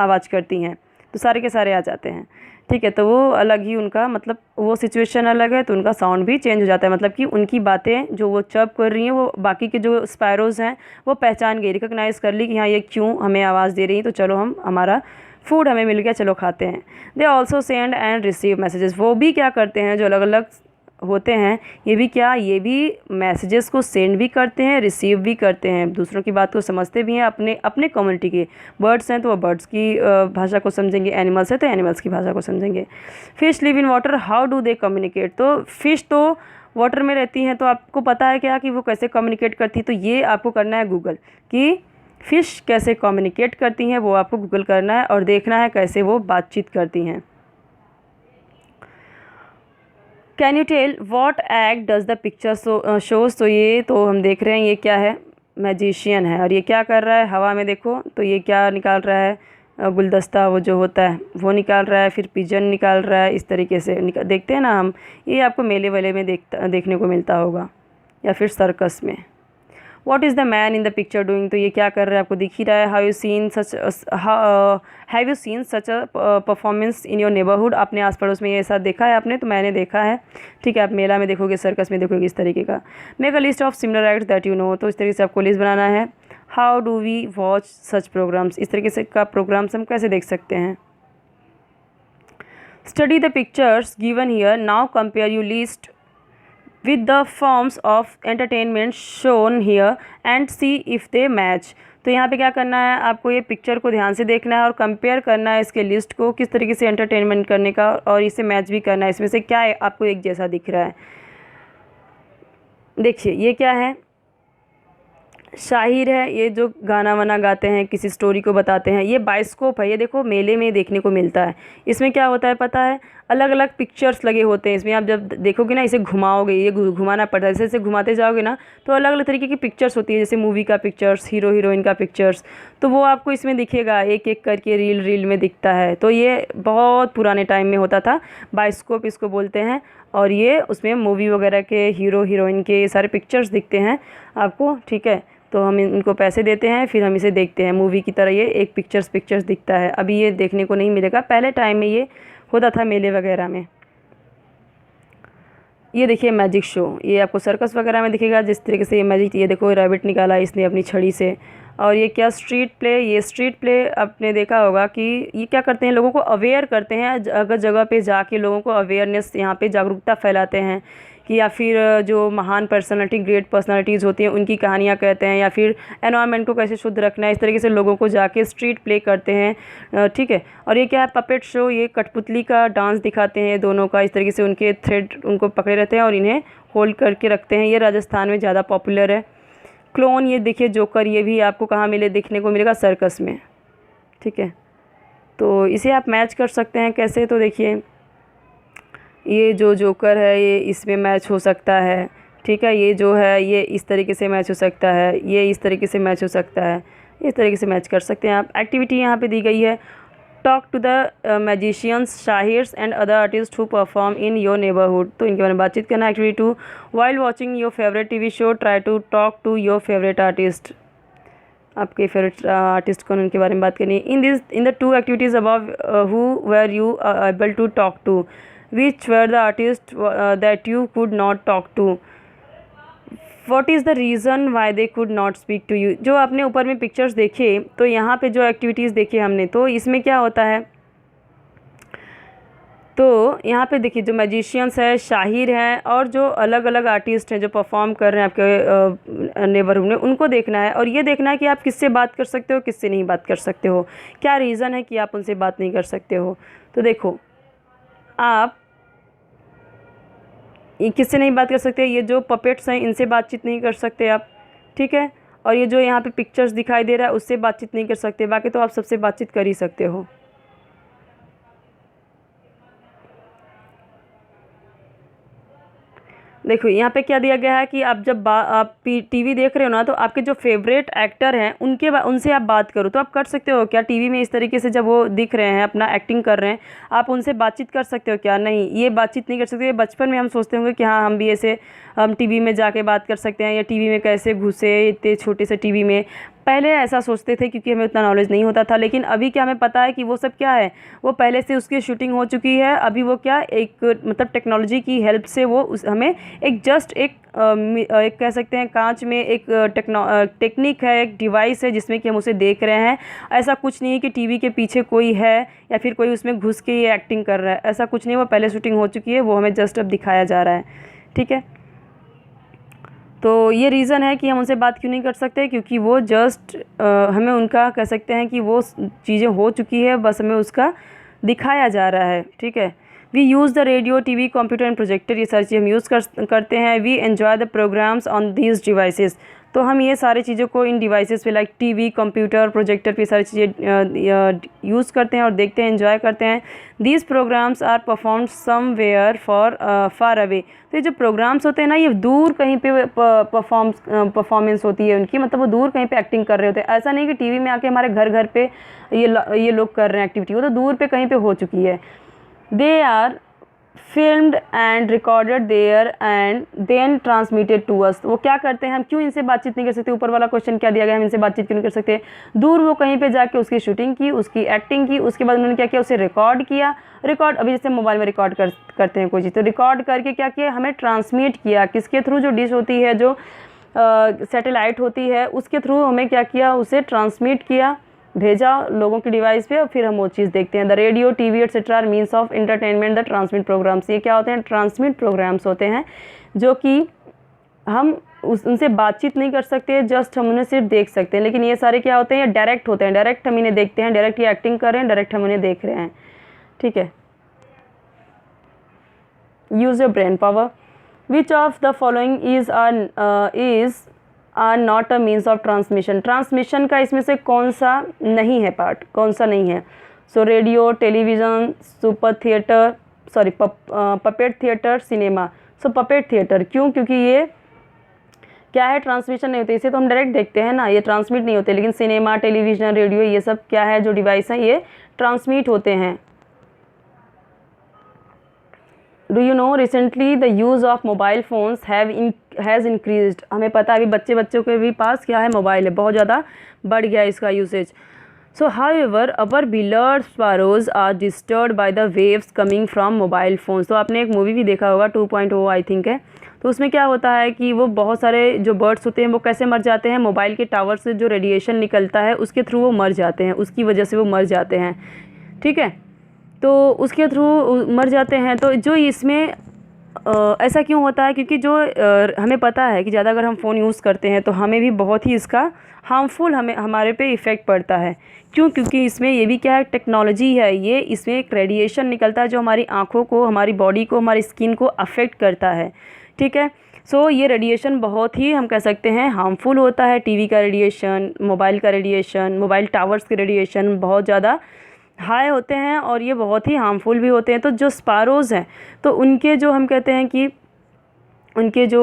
आवाज़ करती हैं, तो सारे के सारे आ जाते हैं। ठीक है, तो वो अलग ही उनका मतलब, वो सिचुएशन अलग है तो उनका साउंड भी चेंज हो जाता है। मतलब कि उनकी बातें जो वो चर्प कर रही हैं, वो बाकी के जो स्पैरोज़ हैं वो पहचान गई, रिकॉग्नाइज़ कर ली कि हाँ, ये क्यों हमें आवाज़ दे रही है, तो चलो हम, हमारा फूड हमें मिल गया, चलो खाते हैं। They also send and receive messages. वो भी क्या करते हैं, जो अलग अलग होते हैं, ये भी मैसेजेस को सेंड भी करते हैं, रिसीव भी करते हैं, दूसरों की बात को समझते भी हैं। अपने कम्युनिटी के बर्ड्स हैं तो वो बर्ड्स की भाषा को समझेंगे, एनिमल्स है तो एनिमल्स की भाषा को समझेंगे। Fish live in water, how do they communicate. तो फिश तो वाटर में रहती हैं, तो आपको पता है क्या कि वो कैसे कम्युनिकेट करती है। तो ये आपको करना है गूगल, कि फ़िश कैसे कम्युनिकेट करती हैं, वो आपको गूगल करना है और देखना है कैसे वो बातचीत करती हैं। Can you tell what act does the picture shows. तो ये तो हम देख रहे हैं, ये क्या है, मैजिशियन है, और ये क्या कर रहा है, हवा में देखो तो ये क्या निकाल रहा है, गुलदस्ता वो जो होता है वो निकाल रहा है, फिर पिजन निकाल रहा है। इस तरीके से देखते हैं ना हम, ये आपको मेले वेले में देखने को मिलता होगा, या फिर सर्कस में। What is the man in the picture doing. तो ये क्या कर रहा है, आपको दिख ही रहा है। Have you scene such a performance in your neighbourhood. अपने आस पड़ोस में ये ऐसा देखा है आपने, तो मैंने देखा है। ठीक है, आप मेला में देखोगे, सर्कस में देखोगे, इस तरीके का। Make a list of similar acts that you know. तो इस तरीके से आपको लिस्ट बनाना है। How do we watch such programmes. इस तरीके से का प्रोग्राम्स हम कैसे देख सकते हैं। Study the pictures given here, now compare you list with the forms of entertainment shown here and see if they match। तो यहाँ पे क्या करना है, आपको ये पिक्चर को ध्यान से देखना है और कंपेयर करना है इसके लिस्ट को किस तरीके से एंटरटेनमेंट करने का, और इसे मैच भी करना है, इसमें से क्या है आपको एक जैसा दिख रहा है। देखिए ये क्या है, शाहिर है, ये जो गाना वाना गाते हैं, किसी स्टोरी को बताते हैं। ये बाइस्कोप है, ये देखो मेले में देखने को मिलता है। इसमें क्या होता है पता है, अलग अलग पिक्चर्स लगे होते हैं इसमें। आप जब देखोगे ना, इसे घुमाओगे, ये घुमाना पड़ता है, जैसे जैसे घुमाते जाओगे ना तो अलग अलग तरीके की पिक्चर्स होती है, जैसे मूवी का पिक्चर्स, हीरो हीरोइन का पिक्चर्स, तो वो आपको इसमें दिखेगा, एक एक करके रील रील में दिखता है। तो ये बहुत पुराने टाइम में होता था, बायोस्कोप इसको बोलते हैं। और ये उसमें मूवी वगैरह के हीरो हीरोइन के सारे पिक्चर्स दिखते हैं आपको, ठीक है। तो हम इनको पैसे देते हैं, फिर हम इसे देखते हैं, मूवी की तरह ये एक पिक्चर्स दिखता है। अभी ये देखने को नहीं मिलेगा, पहले टाइम में ये होता था मेले वगैरह में। ये देखिए मैजिक शो, ये आपको सर्कस वगैरह में दिखेगा जिस तरीके से ये मैजिक। ये देखो रैबिट निकाला इसने अपनी छड़ी से। और ये क्या स्ट्रीट प्ले, ये स्ट्रीट प्ले आपने देखा होगा कि ये क्या करते हैं, लोगों को अवेयर करते हैं, जगह जगह पे जाके लोगों को अवेयरनेस, यहाँ पे जागरूकता फैलाते हैं कि, या फिर जो महान पर्सनालिटी, ग्रेट पर्सनालिटीज़ होती हैं उनकी कहानियाँ कहते हैं, या फिर एनवायरनमेंट को कैसे शुद्ध रखना है, इस तरीके से लोगों को जाके स्ट्रीट प्ले करते हैं, ठीक है। और ये क्या है, पपेट शो, ये कठपुतली का डांस दिखाते हैं दोनों का, इस तरीके से उनके थ्रेड उनको पकड़े रहते हैं और इन्हें होल्ड करके रखते हैं। ये राजस्थान में ज़्यादा पॉपुलर है। क्लोन, ये देखिए जोकर, ये भी आपको कहाँ मिले, देखने को मिलेगा सर्कस में, ठीक है। तो इसे आप मैच कर सकते हैं कैसे, तो देखिए ये जो जोकर है ये इसमें मैच हो सकता है, ठीक है। ये जो है ये इस तरीके से मैच हो सकता है, ये इस तरीके से मैच हो सकता है, इस तरीके से मैच कर सकते हैं आप। एक्टिविटी यहाँ पे दी गई है, talk to the magicians, shahirs and other artist who perform in your neighbourhood. तो इनके बारे में बातचीत करना। Activity 2, while watching your favourite TV show try to talk to your favourite artist. आपके फेवरेट आर्टिस्ट कौन, उनके बारे में बात करनी है। In the 2 activities above, who were you able to talk to, which were the artists that you could not talk to, what is the reason why they could not speak to you। जो आपने ऊपर में pictures देखे, तो यहाँ पे जो activities देखी हमने, तो इसमें क्या होता है, तो यहाँ पे देखिए जो मैजिशियंस है, शाहिर हैं, और जो अलग अलग आर्टिस्ट हैं जो परफॉर्म कर रहे हैं आपके नेबरहुड में, उनको देखना है। और ये देखना है कि आप किससे बात कर सकते हो, किससे नहीं बात कर सकते हो, क्या रीज़न है कि आप उनसे बात नहीं कर सकते हो। तो देखो आप ये किससे नहीं बात कर सकते, ये जो पपेट्स हैं इनसे बातचीत नहीं कर सकते आप, ठीक है। और ये जो यहाँ पे पिक्चर्स दिखाई दे रहा है उससे बातचीत नहीं कर सकते, बाकी तो आप सबसे बातचीत कर ही सकते हो। देखो यहाँ पे क्या दिया गया है कि आप जब आप टीवी देख रहे हो ना, तो आपके जो फेवरेट एक्टर हैं उनसे आप बात करो। तो आप कर सकते हो क्या, टीवी में इस तरीके से जब वो दिख रहे हैं, अपना एक्टिंग कर रहे हैं, आप उनसे बातचीत कर सकते हो क्या? नहीं, ये बातचीत नहीं कर सकते। बचपन में हम सोचते होंगे कि हाँ हम भी ऐसे हम टीवी में जाके बात कर सकते हैं, या टीवी में कैसे घुसे इतने छोटे से टीवी में। पहले ऐसा सोचते थे क्योंकि हमें उतना नॉलेज नहीं होता था, लेकिन अभी क्या हमें पता है कि वो सब क्या है, वो पहले से उसकी शूटिंग हो चुकी है। अभी वो क्या एक मतलब टेक्नोलॉजी की हेल्प से वो हमें एक जस्ट एक कह सकते हैं कांच में एक टेक्निक है, एक डिवाइस है जिसमें कि हम उसे देख रहे हैं। ऐसा कुछ नहीं है कि टीवी के पीछे कोई है या फिर कोई उसमें घुस के ये एक्टिंग कर रहा है, ऐसा कुछ नहीं। वो पहले शूटिंग हो चुकी है, वो हमें जस्ट अब दिखाया जा रहा है, ठीक है। तो ये रीज़न है कि हम उनसे बात क्यों नहीं कर सकते, क्योंकि वो जस्ट हमें उनका कह सकते हैं कि वो चीज़ें हो चुकी है, बस हमें उसका दिखाया जा रहा है, ठीक है। We use the radio, TV, computer and projector, ये सारी चीज़ें हम यूज़ करते हैं। We enjoy the programmes on these devices, तो हम ये सारी चीज़ों को इन डिवाइसेस पे लाइक टीवी, कंप्यूटर, प्रोजेक्टर पे सारी चीज़ें यूज़ करते हैं और देखते हैं, एंजॉय करते हैं। These programmes are performed somewhere far away, तो ये जो प्रोग्राम्स होते हैं ना, ये दूर कहीं पे परफॉर्मेंस होती है उनकी, मतलब वो दूर कहीं पे एक्टिंग कर रहे होते हैं। ऐसा नहीं कि टीवी में आके हमारे घर घर पे ये लोग कर रहे हैं एक्टिविटी, वो तो दूर पे कहीं पे हो चुकी है। They are filmed and recorded there and then transmitted to us. वो क्या करते हैं, हम क्यों इनसे बातचीत नहीं कर सकते? ऊपर वाला क्वेश्चन क्या दिया गया, हम इनसे बातचीत क्यों नहीं कर सकते? दूर वो कहीं पे जाके उसकी शूटिंग की, उसकी एक्टिंग की, उसके बाद उन्होंने क्या किया, उसे रिकॉर्ड किया। रिकॉर्ड अभी जैसे मोबाइल में रिकॉर्ड करते हैं कोई चीज़, तो रिकॉर्ड करके क्या किया, हमें ट्रांसमिट किया। किसके थ्रू? जो डिश होती है, जो सैटेलाइट होती है, उसके थ्रू हमें क्या किया, उसे ट्रांसमिट किया, भेजा लोगों की डिवाइस पे, और फिर हम वो चीज़ देखते हैं। The radio, TV etcetera are means of entertainment the transmit programmes. ये क्या होते हैं? ट्रांसमिट प्रोग्राम्स होते हैं, जो कि हम उनसे बातचीत नहीं कर सकते, जस्ट हम उन्हें सिर्फ देख सकते हैं। लेकिन ये सारे क्या होते हैं, डायरेक्ट होते हैं, डायरेक्ट हम इन्हें देखते हैं, डायरेक्ट ये एक्टिंग कर रहे हैं, डायरेक्ट हम उन्हें देख रहे हैं, ठीक है। Use your brain power. Which of the following is are not a means of transmission. Transmission का इसमें से कौन सा नहीं है पार्ट, कौन सा नहीं है? So radio, television, super theatre, puppet theatre cinema. So puppet theatre क्यों? क्योंकि ये क्या है, ट्रांसमिशन नहीं होती, इसे तो हम डायरेक्ट देखते हैं ना, ये ट्रांसमिट नहीं होते, लेकिन सिनेमा, टेलीविजन, रेडियो, ये सब क्या है, जो डिवाइस हैं ये ट्रांसमिट होते हैं। Do you know recently the use of mobile phones has increased. हमें पता है अभी बच्चों के भी पास क्या है, मोबाइल है, बहुत ज़्यादा बढ़ गया है इसका usage. So however our beloved sparrows are disturbed by the waves coming from mobile phones. तो आपने एक मूवी भी देखा होगा 2.0 आई थिंक है, तो उसमें क्या होता है कि वो बहुत सारे जो बर्ड्स होते हैं वो कैसे मर जाते हैं, मोबाइल के टावर से जो रेडिएशन निकलता है उसके थ्रू वो मर जाते हैं, उसकी वजह से वो मर जाते हैं, ठीक है। तो उसके थ्रू मर जाते हैं। तो जो इसमें ऐसा क्यों होता है? क्योंकि जो हमें पता है कि ज़्यादा अगर हम फ़ोन यूज़ करते हैं तो हमें भी बहुत ही इसका हार्मफुल हमारे पे इफ़ेक्ट पड़ता है। क्यों? क्योंकि इसमें ये भी क्या है, टेक्नोलॉजी है ये, इसमें एक रेडिएशन निकलता है जो हमारी आँखों को, हमारी बॉडी को, हमारी स्किन को अफेक्ट करता है, ठीक है। सो ये रेडिएशन बहुत ही हम कह सकते हैं हार्मफुल होता है। टीवी का रेडिएशन, मोबाइल का रेडिएशन, मोबाइल टावर्स के रेडिएशन बहुत ज़्यादा हाई होते हैं और ये बहुत ही हार्मफुल भी होते हैं। तो जो स्पैरोज़ हैं तो उनके जो हम कहते हैं कि उनके जो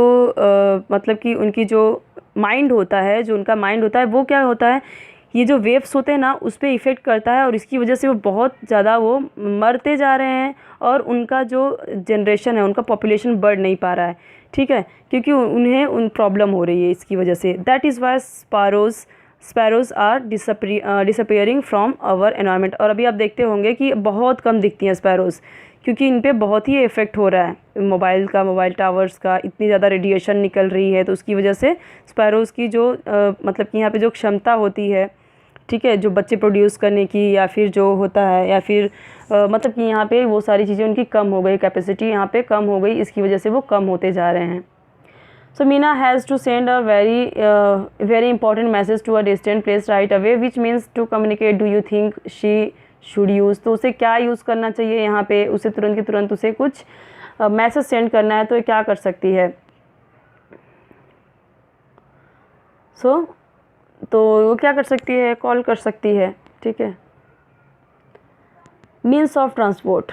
मतलब कि उनकी जो माइंड होता है, जो उनका माइंड होता है वो क्या होता है, ये जो वेव्स होते हैं ना उस पर इफ़ेक्ट करता है और इसकी वजह से वो बहुत ज़्यादा वो मरते जा रहे हैं और उनका जो जनरेशन है, उनका पॉपुलेशन बढ़ नहीं पा रहा है, ठीक है, क्योंकि उन्हें प्रॉब्लम हो रही है इसकी वजह से। That is why sparrows are disappearing from our environment. और अभी आप देखते होंगे कि बहुत कम दिखती हैं स्पैरोज़, क्योंकि इन पे बहुत ही इफ़ेक्ट हो रहा है मोबाइल टावर्स का, इतनी ज़्यादा रेडिएशन निकल रही है, तो उसकी वजह से स्पैरोज़ की जो मतलब कि यहाँ पे जो क्षमता होती है, ठीक है, जो बच्चे प्रोड्यूस करने की या फिर जो होता है या फिर मतलब कि यहाँ पे वो सारी चीज़ें उनकी कम हो गई, कैपेसिटी यहाँ पे कम हो गई, इसकी वजह से वो कम होते जा रहे हैं। So Meena has to send a very important message to a distant place right away, which means to communicate. Do you think she should use? तो उसे क्या यूज़ करना चाहिए यहाँ पे? उसे तुरंत की तुरंत उसे कुछ मैसेज सेंड करना है, तो ये क्या कर सकती है? तो वो क्या कर सकती है? कॉल कर सकती है, ठीक है। Means of transport,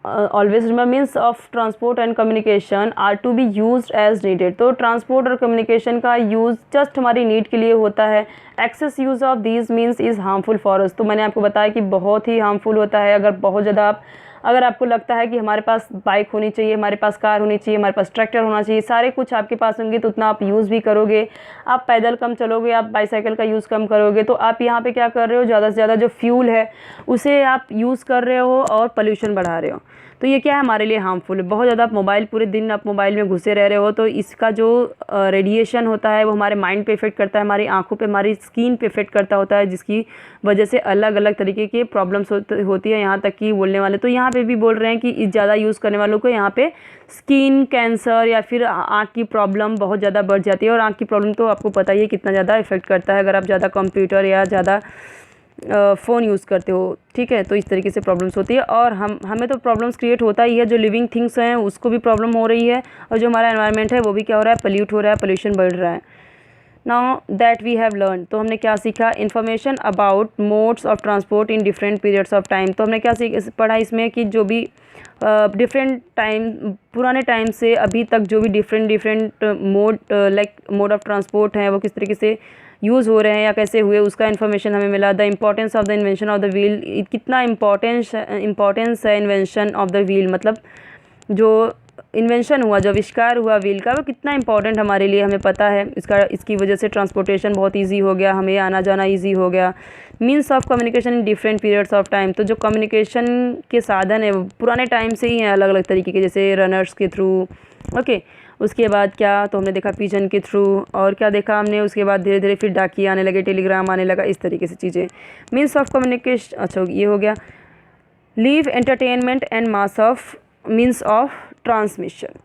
always remember means of transport and communication are to be used as needed. तो ट्रांसपोर्ट और कम्युनिकेशन का यूज़ जस्ट हमारी नीड के लिए होता है। Excess use of these means is harmful for us. तो मैंने आपको बताया कि बहुत ही हार्मफुल होता है अगर बहुत ज़्यादा अगर आपको लगता है कि हमारे पास बाइक होनी चाहिए, हमारे पास कार होनी चाहिए, हमारे पास ट्रैक्टर होना चाहिए, सारे कुछ आपके पास होंगे तो उतना आप यूज़ भी करोगे। आप पैदल कम चलोगे, आप बाईसाइकिल का यूज़ कम करोगे, तो आप यहाँ पे क्या कर रहे हो, ज़्यादा से ज़्यादा जो फ्यूल है उसे आप यूज़ कर रहे हो और पोल्यूशन बढ़ा रहे हो। तो ये क्या है, हमारे लिए हार्मफुल है। बहुत ज़्यादा आप मोबाइल पूरे दिन आप मोबाइल में घुसे रह रहे हो, तो इसका जो रेडिएशन होता है वो हमारे माइंड पे इफ़ेक्ट करता है, हमारी आंखों पे, हमारी स्किन पे इफ़ेक्ट करता होता है, जिसकी वजह से अलग अलग तरीके के प्रॉब्लम्स होती है, यहाँ तक कि बोलने वाले। तो यहाँ पे भी बोल रहे हैं कि ज़्यादा यूज़ करने वालों को यहाँ पे स्किन कैंसर या फिर आँख की प्रॉब्लम बहुत ज़्यादा बढ़ जाती है। और आँख की प्रॉब्लम तो आपको पता ही है कितना ज़्यादा इफ़ेक्ट करता है अगर आप ज़्यादा कंप्यूटर या ज़्यादा फ़ोन यूज़ करते हो, ठीक है। तो इस तरीके से प्रॉब्लम्स होती है और हमें तो प्रॉब्लम्स क्रिएट होता ही है, जो लिविंग थिंग्स हैं उसको भी प्रॉब्लम हो रही है और जो हमारा एनवायरनमेंट है वो भी क्या हो रहा है, पोल्यूट हो रहा है, पोल्यूशन बढ़ रहा है। Now that we have learn, तो हमने क्या सीखा, information about modes of transport in different periods of time. तो हमने क्या पढ़ा इसमें कि जो भी डिफरेंट टाइम, पुराने टाइम से अभी तक जो भी different mode mode of transport हैं वो किस तरीके से यूज़ हो रहे हैं या कैसे हुए, उसका इन्फॉर्मेशन हमें मिला। The importance of the invention of the wheel, कितना इम्पॉर्टेंस है इन्वेंशन ऑफ द व्हील, मतलब जो इन्वेंशन हुआ, जो आविष्कार हुआ व्हील का, वो कितना इंपॉर्टेंट हमारे लिए हमें पता है। इसकी वजह से ट्रांसपोर्टेशन बहुत इजी हो गया, हमें आना जाना इजी हो गया। Means of communication in different periods of time, तो जो कम्युनिकेशन के साधन है वो पुराने टाइम से ही हैं, अलग अलग तरीके के, जैसे रनर्स के थ्रू, ओके। उसके बाद क्या, तो हमने देखा पिजन के थ्रू, और क्या देखा हमने, उसके बाद धीरे धीरे फिर डाकिया आने लगे, टेलीग्राम आने लगा, इस तरीके से चीज़ें। मीन्स ऑफ कम्युनिकेशन, अच्छा ये हो गया। Leave entertainment and mass of means of transmission,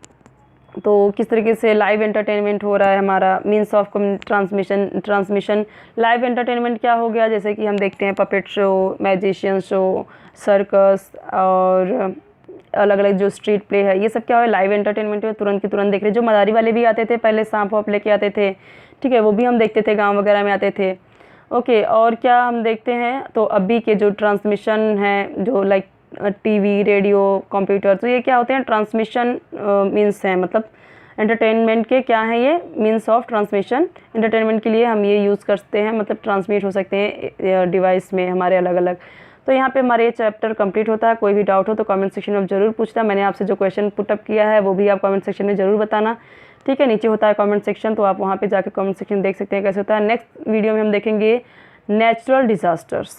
तो किस तरीके से लाइव एंटरटेनमेंट हो रहा है हमारा, means of transmission. Live entertainment क्या हो गया, जैसे कि हम देखते हैं puppet show, magician show, circus और अलग अलग जो स्ट्रीट प्ले है, ये सब क्या है, लाइव एंटरटेनमेंट में तुरंत की तुरंत देख रहे। जो मदारी वाले भी आते थे पहले, सांप वाप लेके आते थे, ठीक है, वो भी हम देखते थे, गाँव वगैरह में आते थे, ओके। और क्या हम देखते हैं, तो अभी के जो ट्रांसमिशन है, जो टीवी, रेडियो, कंप्यूटर, तो ये क्या होते हैं, ट्रांसमिशन मीन्स हैं, मतलब एंटरटेनमेंट के क्या हैं, ये मीन्स ऑफ ट्रांसमिशन। एंटरटेनमेंट के लिए हम ये यूज़ करते हैं, मतलब ट्रांसमिट हो सकते हैं डिवाइस में हमारे अलग अलग। तो यहाँ पे हमारे ये चैप्टर कंप्लीट होता है। कोई भी डाउट हो तो कमेंट सेक्शन में ज़रूर पूछना। मैंने आपसे जो क्वेश्चन पुटअप किया है वो भी आप कमेंट सेक्शन में ज़रूर बताना, ठीक है। नीचे होता है कमेंट सेक्शन, तो आप वहाँ पे जाकर कमेंट सेक्शन देख सकते हैं कैसे होता है। नेक्स्ट वीडियो में हम देखेंगे नेचुरल डिज़ास्टर्स।